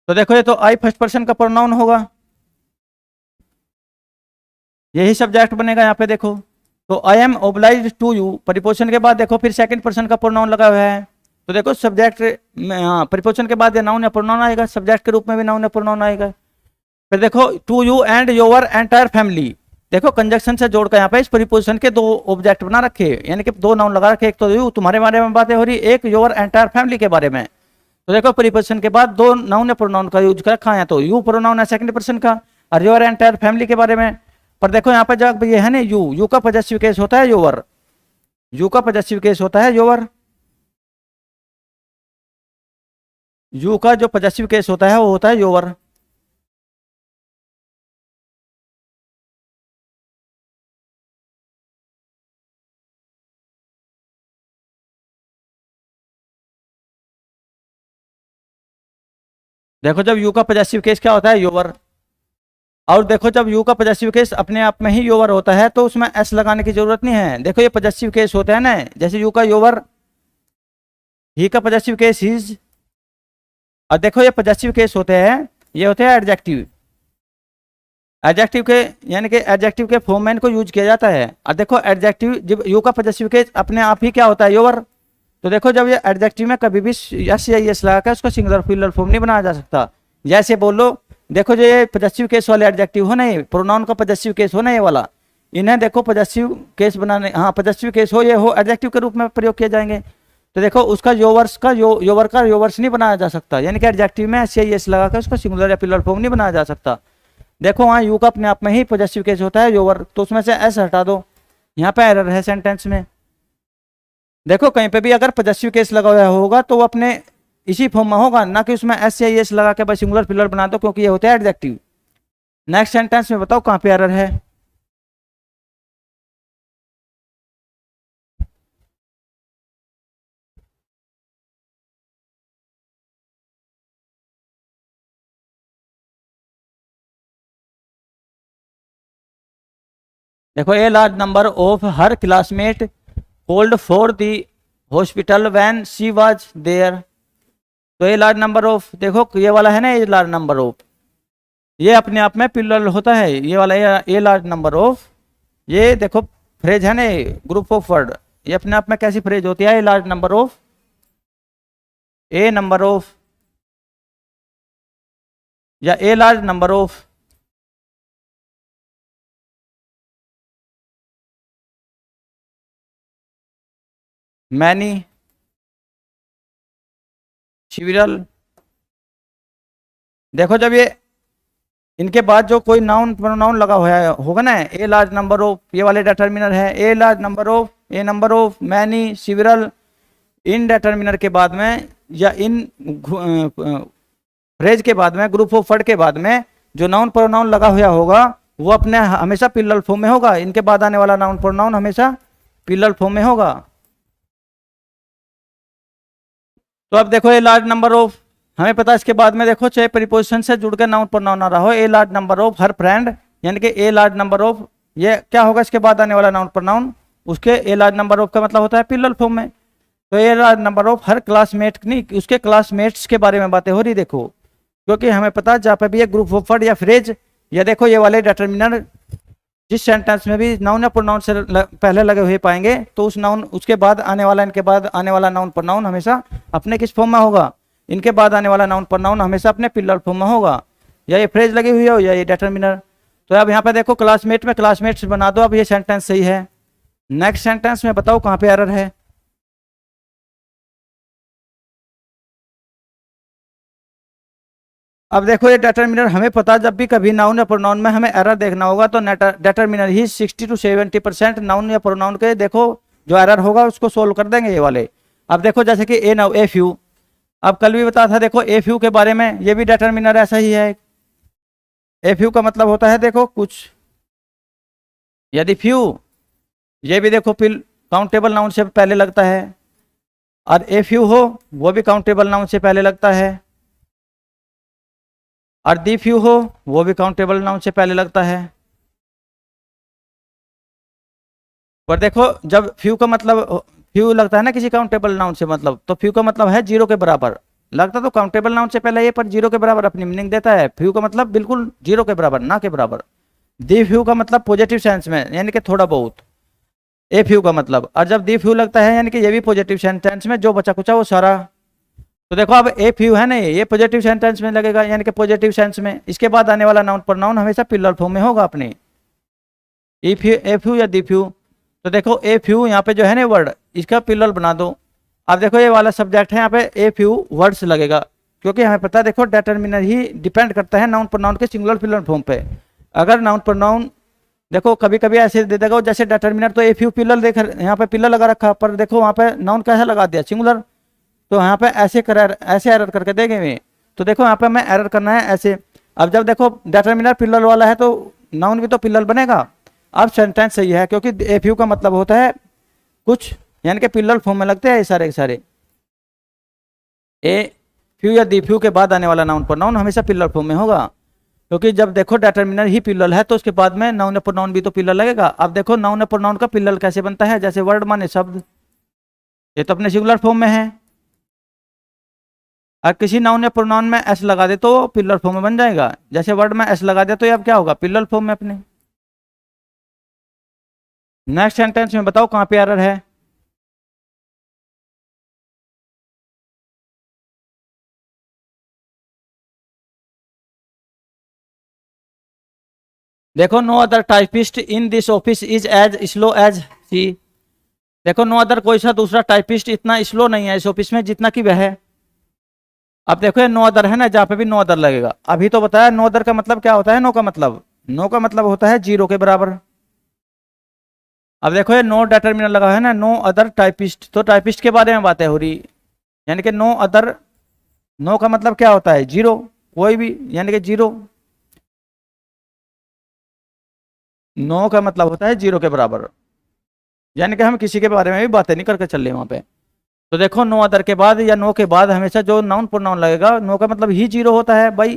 तो देखो ये तो आई फर्स्ट पर्सन का प्रोनाउन होगा, यही सब्जेक्ट बनेगा यहाँ पे। देखो तो I am obliged to you, preposition के बाद देखो फिर सेकंड पर्सन का प्रोनाउन लगा हुआ है, तो देखो सब्जेक्ट में प्रीपोजिशन के बाद ये नाउन या प्रोनाउन आएगा, सब्जेक्ट के रूप में भी नाउन या प्रोनाउन आएगा। फिर देखो to you and your entire family, देखो कंजक्शन से जोड़कर यहाँ पे इस प्रीपोजिशन के दो ऑब्जेक्ट बना रखे, यानी कि दो नाउन लगा रखे, एक तो यू तुम्हारे बारे में बातें हो रही, एक योर एंटायर फैमिली के बारे में। तो देखो प्रीपोजिशन के बाद दो नाउन या प्रोनाउन का यूज कर रखा है, तो यू प्रोनाउन है सेकंड पर्सन का और योर एंटायर फैमिली के बारे में। पर देखो यहाँ पे जब ये है ना यू का पॉजेसिव केस होता है योर, यू का पॉजेसिव केस होता है योर, यू का जो पॉजेसिव केस होता है वो होता है योर। देखो जब यू का पॉजेसिव केस क्या होता है योर, और देखो जब यू का पॉजेसिव केस अपने आप में ही योवर होता है तो उसमें एस लगाने की जरूरत नहीं है। देखो ये पॉजेसिव केस होता है ना, जैसे यू का योवर, ही का पॉजेसिव केस हिज, और देखो ये पॉजेसिव केस होते हैं, ये होते हैं एडजेक्टिव, एडजेक्टिव के यानी कि एडजेक्टिव के फॉर्म में इनको यूज किया जाता है। और देखो एडजेक्टिव जब यू का पॉजेसिव केस अपने आप ही क्या होता है योवर, तो देखो जब ये एडजेक्टिव में कभी भी यस या यस लगा कर उसको सिंगुलर प्लूरल फॉर्म नहीं बनाया जा सकता। जैसे बोलो देखो जो ये पॉजेसिव केस वाले एडजेक्टिव हो ना, ये प्रोनाउन का पॉजेसिव केस हो ना ये वाला, इन्हें देखो पॉजेसिव केस बनाने, हाँ पॉजेसिव केस हो ये हो एडजेक्टिव के रूप में प्रयोग किए जाएंगे। तो देखो उसका योवर्स का योवर का योवर्स नहीं बनाया जा सकता, यानी कि एडजेक्टिव में एस या यस लगा कर उसको सिंगुलर या प्लूरल फॉर्म नहीं बनाया जा सकता। देखो वहाँ यू का अपने आप में ही पॉजेसिव केस होता है योवर, तो उसमें से एस हटा दो, यहाँ पे एरर है सेंटेंस में। देखो कहीं पे भी अगर पॉजेसिव केस लगा हुआ होगा तो वो अपने इसी फॉर्म में होगा, ना कि उसमें एस या एस लगा के बस सिंगुलर प्लूरल बना दो, क्योंकि ये होते हैं एडजेक्टिव। नेक्स्ट सेंटेंस में बताओ कहाँ पे एरर है। देखो a large number of her classmate called for the hospital when she was there. तो ए लार्ज नंबर ऑफ, देखो ये वाला है ना, ए लार्ज नंबर ऑफ, ये अपने आप में प्लूरल होता है। ये वाला ए लार्ज नंबर ऑफ, ये देखो फ्रेज है ना, ग्रुप ऑफ वर्ड, ये अपने आप में कैसी फ्रेज होती है, a large number of, a number of, या a large number of. Many, several. देखो जब ये इनके बाद जो कोई नाउन प्रोनाउन लगा हुआ है होगा ना, ए लार्ज नंबर ऑफ, ये वाले डिटर्मिनर है, a large number of, a number of, many, सिविरल, in determiner के बाद में या इन फ्रेज के बाद में, ग्रुप ऑफ वर्ड के बाद में जो नाउन प्रोनाउन लगा हुआ होगा वो अपने हमेशा प्लूरल फॉर्म में होगा। इनके बाद आने वाला नाउन प्रोनाउन हमेशा प्लूरल फॉर्म में होगा। तो अब देखो ए लार्ज नंबर ऑफ, हमें पता है इसके बाद में देखो चाहे प्रीपोजिशन से जुड़ कर नाउन प्रोनाउन आ रहा हो, ए large number of her friend, यानी कि ए लार्ज नंबर ऑफ, ये क्या होगा इसके बाद आने वाला नाउन प्रोनाउन, उसके ए लार्ज नंबर ऑफ का मतलब होता है प्लूरल फॉर्म में। तो a large number of her classmate, नहीं उसके क्लासमेट्स के बारे में बातें हो रही देखो, क्योंकि हमें पता है जहाँ पे भी ये ग्रुप ऑफ वर्ड या फ्रेज, या देखो ये वाले डिटर्मिनर जिस सेंटेंस में भी नाउन या प्रोनाउन से पहले लगे हुए पाएंगे तो उस नाउन, उसके बाद आने वाला, इनके बाद आने वाला नाउन प्रोनाउन हमेशा अपने किस फॉर्म में होगा, इनके बाद आने वाला नाउन प्रोनाउन हमेशा अपने प्लूरल फॉर्म में होगा, या ये फ्रेज लगी हुई हो या ये डिटर्मिनर। तो अब यहाँ पे देखो क्लासमेट में क्लासमेट्स बना दो, अब ये सेंटेंस सही है। नेक्स्ट सेंटेंस में बताओ कहाँ पे एरर है। अब देखो ये डिटर्मिनर, हमें पता जब भी कभी नाउन या प्रोनाउन में हमें एरर देखना होगा तो डिटर्मिनर ही 60 to 70% नाउन या प्रोनाउन के देखो जो एरर होगा उसको सोल्व कर देंगे ये वाले। अब देखो जैसे कि ए नाउ, ए फ्यू, अब कल भी बताया था देखो ए फ्यू के बारे में, ये भी डिटर्मिनर ऐसा ही है। ए फ्यू का मतलब होता है देखो कुछ, यदि फ्यू, ये भी देखो फिर काउंटेबल नाउन से पहले लगता है, और ए फ्यू हो वो भी काउंटेबल नाउन से पहले लगता है, और दी फ्यू हो वो भी काउंटेबल नाउन से पहले लगता है। पर देखो जब फ्यू का मतलब, फ्यू लगता है ना किसी काउंटेबल नाउन से, मतलब तो फ्यू का मतलब है जीरो के बराबर, लगता तो काउंटेबल नाउन से पहले ये पर जीरो के बराबर अपनी मीनिंग देता है। फ्यू का मतलब बिल्कुल जीरो के बराबर, ना के बराबर। दी फ्यू का मतलब पॉजिटिव सेंस में, यानी कि थोड़ा बहुत, ए फ्यू का मतलब, और जब दी फ्यू लगता है यानी कि ये भी पॉजिटिव सेंटेंस में, जो बचा कुचा वो सारा। तो देखो अब ए फ्यू है ना, ये पॉजिटिव सेंटेंस में लगेगा, यानी कि पॉजिटिव सेंस में, इसके बाद आने वाला नाउन प्रोनाउन हमेशा प्लूरल फॉर्म में होगा अपने, ए फ्यू या दी फ्यू। तो देखो ए फ्यू यहाँ पे जो है ना वर्ड, इसका प्लूरल बना दो। अब देखो ये वाला सब्जेक्ट है, यहाँ पे ए फ्यू वर्ड्स लगेगा, क्योंकि हमें पता है देखो डिटर्मिनर ही डिपेंड करता है नाउन प्रोनाउन के सिंगुलर प्लूरल फॉर्म पे। अगर नाउन प्रोनाउन देखो कभी कभी ऐसे दे देगा, जैसे डिटर्मिनर तो ए फ्यू प्लूरल देख, यहाँ पे प्लूरल लगा रखा, पर देखो वहाँ पे नाउन कैसा लगा दिया, सिंगुलर। तो यहाँ पे ऐसे एरर करके देंगे वे, तो देखो यहाँ पे हमें एरर करना है ऐसे। अब जब देखो डिटर्मिनर प्लूरल वाला है तो नाउन भी तो प्लूरल बनेगा। अब सेंटेंस सही है, क्योंकि ए फ्यू का मतलब होता है कुछ, यानी कि प्लूरल फॉर्म में लगते हैं सारे के सारे। ए फ्यू या दी फ्यू के बाद आने वाला नाउन प्रोनाउन हमेशा प्लूरल फॉर्म में होगा, क्योंकि जब देखो डिटर्मिनर ही प्लूरल है तो उसके बाद में नाउन या प्रोनाउन भी तो प्लूरल लगेगा। अब देखो नाउन या प्रोनाउन का प्लूरल कैसे बनता है, जैसे वर्ड माने शब्द, ये तो अपने सिंगुलर फॉर्म में है, और किसी नाउन या प्रोनाउन में एस लगा दे तो प्लूरल फॉर्म में बन जाएगा। जैसे वर्ड में एस लगा दे तो ये अब क्या होगा, प्लूरल फॉर्म में अपने। नेक्स्ट सेंटेंस में बताओ कहाँ पे एरर है। देखो no other typist in this office is as slow as she. देखो नो अदर, कोई सा दूसरा टाइपिस्ट इतना स्लो नहीं है इस ऑफिस में जितना कि वह है। अब देखो ये नो अदर है ना, जहाँ पे भी नो अदर लगेगा। अभी तो बताया नो अदर का मतलब क्या होता है, नो का मतलब, नो का मतलब होता है जीरो के बराबर। अब देखो ये नो डिटर्मिनर लगा है ना, नो अदर टाइपिस्ट, तो टाइपिस्ट के बारे में बातें हो रही, यानी कि नो अदर, नो का मतलब क्या होता है, जीरो, कोई भी, यानी कि जीरो, नो का मतलब होता है जीरो के बराबर, यानी कि हम किसी के बारे में भी बातें नहीं करके चल रहे वहां पे। तो देखो नो अदर के बाद या नो के बाद हमेशा जो नाउन प्रोनाउन लगेगा, नो का मतलब ही जीरो होता है भाई।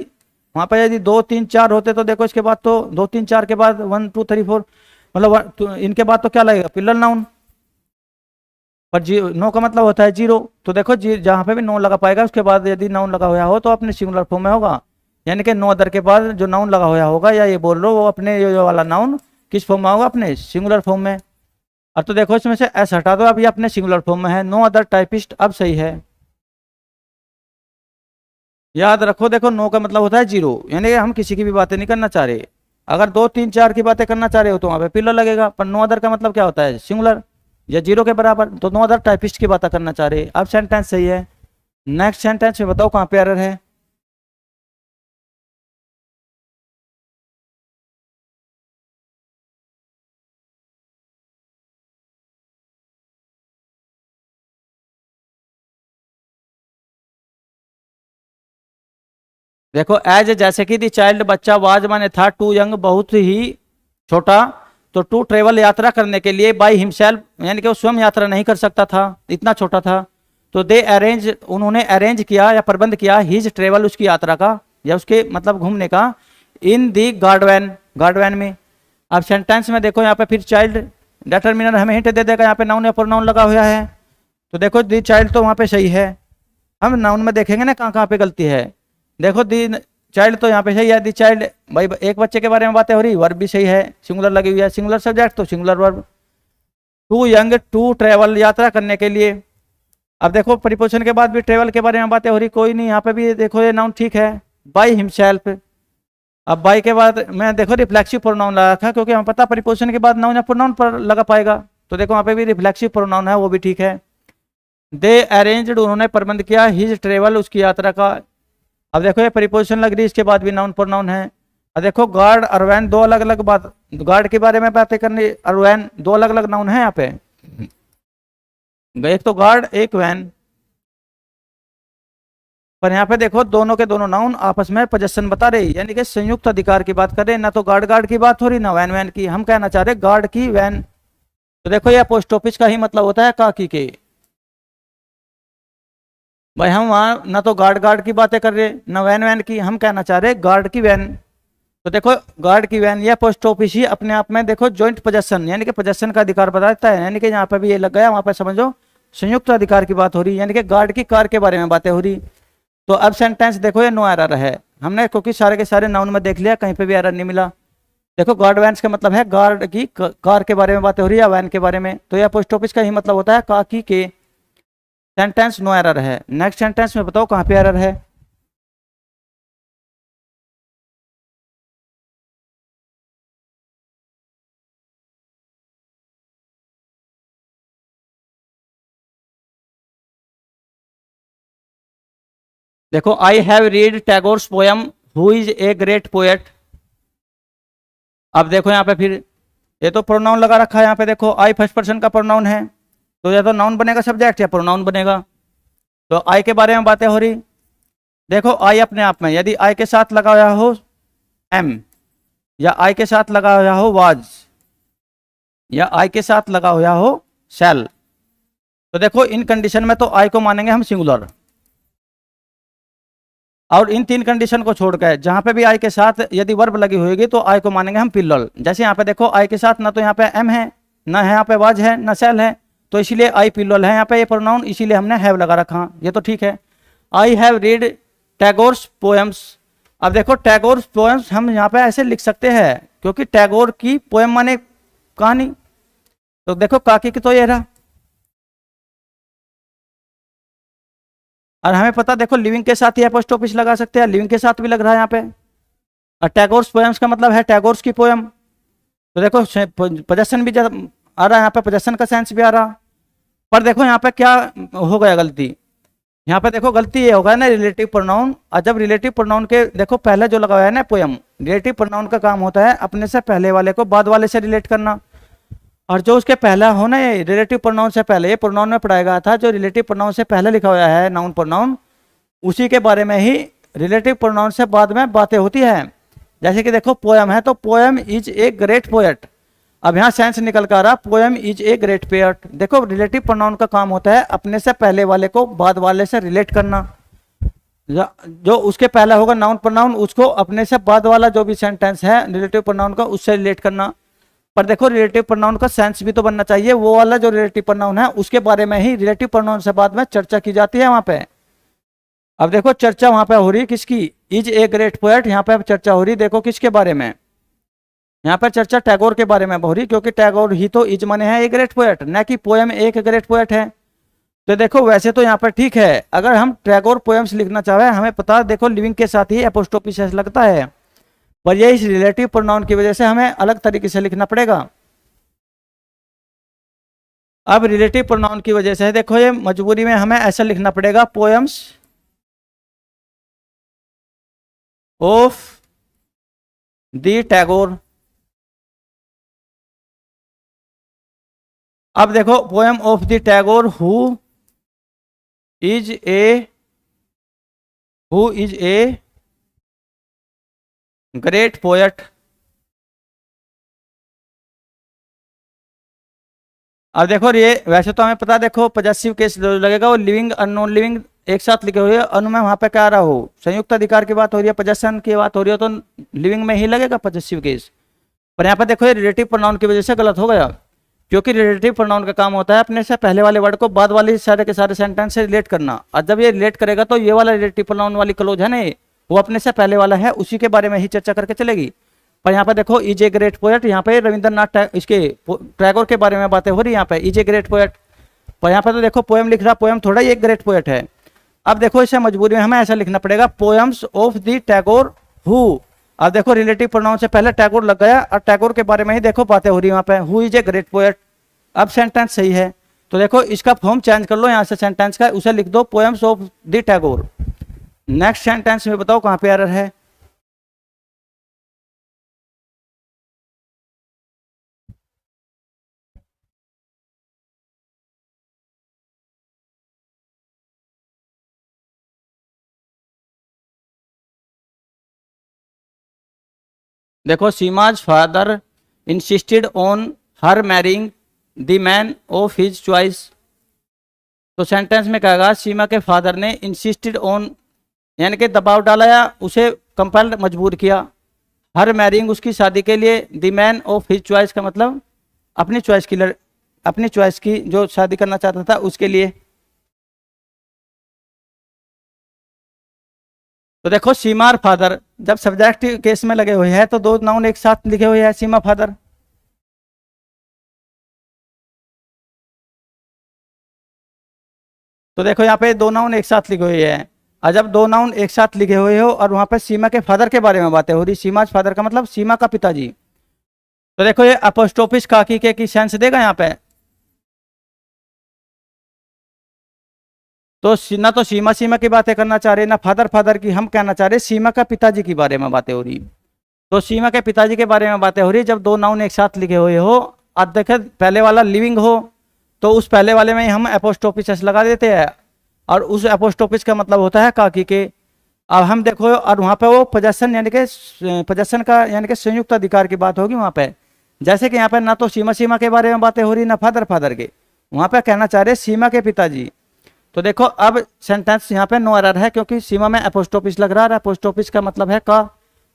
वहां पे यदि 2 3 4 होते तो देखो इसके बाद तो 2 3 4 के बाद 1 2 3 4 मतलब तो इनके बाद तो क्या लगेगा, पिलर नाउन, पर जी नो का मतलब होता है जीरो। तो देखो जी जहाँ पे भी नो लगा पाएगा उसके बाद यदि नाउन लगा हुआ हो तो अपने सिंगुलर फॉर्म में होगा, यानी कि नो अदर के बाद जो नाउन लगा हुआ होगा या ये बोल रहे हो वो अपने ये वाला नाउन किस फॉर्म में होगा, अपने सिंगुलर फॉर्म में। अब तो देखो इसमें से एस हटा दो, अब ये अपने सिंगुलर फॉर्म में है, नो अदर टाइपिस्ट, अब सही है। याद रखो देखो नो का मतलब होता है जीरो, यानी कि हम किसी की भी बातें नहीं करना चाह रहे। अगर 2 3 4 की बातें करना चाह रहे हो तो वहां पे पिलर लगेगा, पर नो अदर का मतलब क्या होता है, सिंगुलर या जीरो के बराबर, तो नो अदर टाइपिस्ट की बातें करना चाह रहे। अब सेंटेंस सही है, नेक्स्ट सेंटेंस में बताओ कहाँ पे एरर है। देखो एज, जैसे कि दी चाइल्ड बच्चा, वाज माने था, टू यंग बहुत ही छोटा, तो टू ट्रेवल यात्रा करने के लिए, बाई हिमसेल्फ यानी कि वो स्वयं यात्रा नहीं कर सकता था, इतना छोटा था, तो दे अरेंज उन्होंने अरेंज किया या प्रबंध किया, हिज ट्रेवल उसकी यात्रा का या उसके मतलब घूमने का, इन दी गार्डवैन, गार्डवैन में। अब सेंटेंस में देखो यहाँ पे फिर चाइल्ड डिटरमिनर हमें हिंट दे देगा, यहाँ पे नाउन या प्रोनाउन लगा हुआ है, तो देखो दी चाइल्ड तो वहाँ पे सही है। हम नाउन में देखेंगे ना कहाँ कहाँ पे गलती है। देखो दी चाइल्ड तो यहाँ पे सही है, दी चाइल्ड भाई एक बच्चे के बारे में बातें हो रही, वर्ब भी सही है, सिंगुलर लगी हुई है, सिंगुलर सब्जेक्ट तो singular verb. Too young to travel यात्रा करने के लिए, अब देखो प्रीपोजिशन के बाद भी ट्रेवल के बारे में बातें हो रही, कोई नहीं, यहाँ पे भी देखो ये नाउन ठीक है, बाई हिमसेल्फ। अब बाई के बाद मैं देखो रिफ्लेक्सिव प्रोनाउन लगा रखा, क्योंकि हमें पता प्रीपोजिशन के बाद नाउन या प्रोनाउन पर लगा पाएगा, तो देखो वहाँ पे भी रिफ्लेक्सिव प्रोनाउन है, वो भी ठीक है। दे अरेंज्ड उन्होंने प्रबंध किया, हिज ट्रेवल उसकी यात्रा का। अब देखो ये प्रीपोजिशन लग रही है, इसके बाद भी नाउन प्रोनाउन है। अब देखो गार्ड और वैन दो अलग अलग बात, गार्ड के बारे में बातें करनी और वैन दो अलग अलग नाउन है यहाँ पे, एक तो गार्ड एक वैन, पर यहाँ पे देखो दोनों के दोनों नाउन आपस में पोजेशन बता रहे, यानी कि संयुक्त अधिकार की बात करें, ना तो गार्ड गार्ड की बात हो रही ना वैन वैन की, हम कहना चाह रहे गार्ड की वैन। तो देखो ये पोस्ट ऑफिस का ही मतलब होता है काकी के, भाई हम वहाँ ना तो गार्ड गार्ड की बातें कर रहे ना वैन वैन की, हम कहना चाह रहे गार्ड की वैन। तो देखो गार्ड की वैन या पोस्ट ऑफिस ही अपने आप में देखो जॉइंट पोजेशन यानी कि पोजेशन का अधिकार बताता है, यानी कि यहाँ पे भी ये लग गया, वहां पर समझो संयुक्त अधिकार की बात हो रही, यानी कि गार्ड की कार के बारे में बातें हो रही। तो अब सेंटेंस देखो ये नो एरर है, हमने क्योंकि सारे के सारे नाउन में देख लिया, कहीं पे भी एरर नहीं मिला। देखो गार्ड वैन्स का मतलब है गार्ड की कार के बारे में बातें हो रही है या वैन के बारे में, तो यह पोस्ट ऑफिस का ही मतलब होता है काकी के। सेंटेंस नो एरर है। नेक्स्ट सेंटेंस में बताओ कहाँ पे एरर है। देखो I have read Tagore's poem who is a great poet. अब देखो यहाँ पे फिर ये तो प्रोनाउन लगा रखा है, यहाँ पे देखो आई फर्स्ट पर्सन का प्रोनाउन है, तो या तो नाउन बनेगा सब्जेक्ट या प्रोनाउन बनेगा, तो आई के बारे में बातें हो रही। देखो आई अपने आप में यदि आई के साथ लगा हुआ हो एम, या आई के साथ लगा हुआ हो वाज, या आई के साथ लगा हुआ हो शैल, तो देखो इन कंडीशन में तो आई को मानेंगे हम सिंगुलर, और इन तीन कंडीशन को छोड़कर जहां पे भी आई के साथ यदि वर्ब लगी होगी तो आई को मानेंगे हम पिल्लल। जैसे यहाँ पे देखो आई के साथ ना तो यहाँ पे एम है, ना है यहाँ पे वाज है, ना सेल है, तो इसीलिए आई पिल्लल है यहाँ पे ये प्रोनाउन, इसीलिए हमने हैव लगा रखा, ये तो ठीक है। I have read Tagore's poems. अब देखो टैगोर्स पोएम्स हम यहाँ पे ऐसे लिख सकते हैं क्योंकि टैगोर की पोएम माने कहानी, तो देखो काकी की तो ये रहा, और हमें पता देखो लिविंग के साथ ही पोस्ट ऑफिस लगा सकते हैं, लिविंग के साथ भी लग रहा है यहाँ पे, और टैगोर्स पोएम्स का मतलब है टैगोर्स की पोएम, तो देखो पोजेशन भी आ रहा है यहाँ पे, पोजेशन का सेंस भी आ रहा। पर देखो यहाँ पे क्या हो गया गलती, यहाँ पे देखो गलती ये होगा ना रिलेटिव प्रोनाउन, और जब रिलेटिव प्रोनाउन के देखो पहले जो लगा हुआ है ना पोएम, रिलेटिव प्रोनाउन का काम होता है अपने से पहले वाले को बाद वाले से रिलेट करना, और जो उसके पहला हो ना, ये रिलेटिव प्रोनाउन से पहले, ये प्रोनाउन में पढ़ाया गया था, जो रिलेटिव प्रोनाउन से पहले लिखा हुआ है नाउन प्रोनाउन, उसी के बारे में ही रिलेटिव प्रोनाउन से बाद में बातें होती है। जैसे कि देखो पोयम है, तो poem is a great poet. अब यहाँ सेंस निकल कर आ रहा, poem is a great poet. देखो रिलेटिव प्रोनाउन का काम होता है अपने से पहले वाले को बाद वाले से रिलेट करना। जो उसके पहला होगा नाउन प्रोनाउन, उसको अपने से बाद वाला जो भी सेंटेंस है रिलेटिव प्रोनाउन का, उससे रिलेट करना। पर देखो रिलेटिव प्रोनाउन का सेंस भी तो बनना चाहिए, वो वाला जो रिलेटिव प्रोनाउन है उसके बारे में ही रिलेटिव प्रोनाउन से बाद में चर्चा की जाती है वहां पे। अब देखो चर्चा वहां पे हो रही किसकी, इज ए ग्रेट पोएट, यहाँ पे चर्चा हो रही देखो किसके बारे में, यहाँ पर चर्चा टैगोर के बारे में हो रही, क्योंकि टैगोर ही तो इज मने है ए ग्रेट पोएट, न कि पोएम एक ग्रेट पोएट है। तो देखो वैसे तो यहाँ पर ठीक है, अगर हम टैगोर पोएम्स लिखना चाहे, हमें पता देखो लिविंग के साथ ही एपोस्ट्रोफी से लगता है, पर ये इस रिलेटिव प्रोनाउन की वजह से हमें अलग तरीके से लिखना पड़ेगा। अब रिलेटिव प्रोनाउन की वजह से देखो ये मजबूरी में हमें ऐसा लिखना पड़ेगा, पोएम्स ऑफ दी टैगोर। अब देखो poem of the Tagore is a great poet. अब देखो ये वैसे तो हमें पता, देखो पॉजेसिव केस लगेगा, वो लिविंग अननोन लिविंग एक साथ लिखे हुए, अनु में वहां पे क्या आ रहा हो, संयुक्त अधिकार की बात हो रही है, पोजेशन की बात हो रही है, तो लिविंग में ही लगेगा पॉजेसिव केस। पर यहाँ पर देखो ये रिलेटिव प्रोनाउन की वजह से गलत हो गया, क्योंकि रिलेटिव प्रोनाउन का काम होता है अपने से पहले वाले वर्ड को बाद वाले सारे के सारे सेंटेंस से रिलेट करना। और जब ये रिलेट करेगा तो ये वाला रिलेटिव प्रोनाउन वाली क्लोज है ना, वो अपने से पहले वाला है, उसी के बारे में ही चर्चा करके चलेगी। पर यहाँ पे देखो इज ए ग्रेट पोएट, यहाँ पे रविंद्रनाथ इसके टैगोर के बारे में बातें हो रही है, यहाँ पे इज ए ग्रेट पोएट। पर यहाँ पे तो देखो पोएम लिख रहा, पोएम थोड़ा ही एक ग्रेट पोएट है। अब देखो इसे मजबूरी में हमें ऐसा लिखना पड़ेगा, poems of the Tagore who. अब देखो रिलेटिव प्रोनाउन से पहले टैगोर लग गया, और टैगोर के बारे में ही देखो बातें हो रही है वहाँ पे, who is a great poet. अब सेंटेंस सही है, तो देखो इसका फॉर्म चेंज कर लो, यहाँ से सेंटेंस का उसे लिख दो poems of the Tagore. Next sentence में बताओ कहाँ पे एरर है। देखो Seema's father insisted on her marrying the man of his choice. तो सेंटेंस में कहेगा सीमा के फादर ने इंसिस्टेड ऑन, यानी कि दबाव डाला या उसे कंपेल्ड मजबूर किया, हर मैरिंग उसकी शादी के लिए, the man of his choice का मतलब अपनी चॉइस की अपनी चॉइस की जो शादी करना चाहता था उसके लिए। तो देखो सीमा और फादर जब सब्जेक्ट केस में लगे हुए हैं तो दो नाउन एक साथ लिखे हुए हैं, सीमा फादर। तो देखो यहाँ पे दो नाउन एक साथ लिखे हुए हैं, और जब दो नाउन एक साथ लिखे हुए हो और वहां पे सीमा के फादर के बारे में बातें हो रही, सीमा फादर का मतलब सीमा का पिताजी, तो देखो ये अपोस्ट्रोफिस काकी के की सेंस देगा यहाँ पे। तो ना तो सीमा की बातें करना चाह रहे, ना फादर की, हम कहना चाह रहे सीमा का पिताजी के बारे में बातें हो रही। तो सीमा के पिताजी के बारे में बातें हो रही जब दो नाउन एक साथ लिखे हुए हो, अब देखे पहले वाला लिविंग हो तो उस पहले वाले में ही हम एपोस्ट्रोफिस लगा देते हैं, और उस एपोस्ट्रोफिस का मतलब होता है काकी के। अब हम देखो और वहाँ पे वो पोजेशन यानी कि पोजेशन का यानी कि संयुक्त अधिकार की बात होगी वहाँ पे। जैसे कि यहाँ पे ना तो सीमा के बारे में बातें हो रही, ना फादर के, वहाँ पे कहना चाह रहे सीमा के पिताजी। तो देखो अब सेंटेंस यहाँ पे नो एरर है, क्योंकि सीमा में एपोस्ट्रोफिस लग रहा है, एपोस्ट्रोफिस का मतलब है का,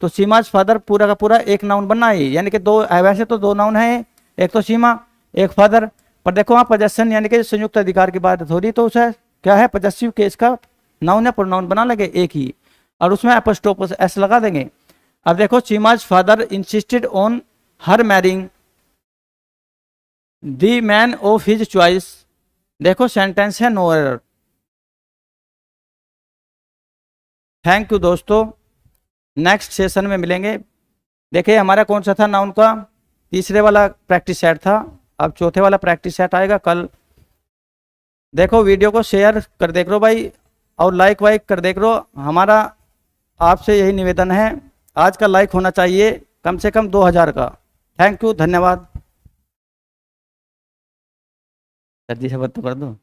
तो सीमाज फादर पूरा का पूरा एक नाउन बनना है, यानी कि दो, वैसे तो दो नाउन है, एक तो सीमा एक फादर, पर देखो वहाँ पोजेशन यानी कि संयुक्त अधिकार की बात हो रही, तो उसे क्या है पॉजेसिव केस का नाउन या प्रोनाउन बना लगे एक ही, और उसमें एपोस्ट्रोफिस एस लगा देंगे। अब देखो Seema's father insisted on her marrying the man of his choice. देखो सेंटेंस है नो एरर। थैंक यू दोस्तों, नेक्स्ट सेशन में मिलेंगे। देखिए हमारा कौन सा था नाउन का, तीसरे वाला प्रैक्टिस सेट था, अब चौथे वाला प्रैक्टिस सेट आएगा कल। देखो वीडियो को शेयर कर देख लो भाई, और लाइक वाइक कर देख लो। हमारा आपसे यही निवेदन है, आज का लाइक होना चाहिए कम से कम 2000 का। थैंक यू, धन्यवाद। सर जी शब्द तो कर दो।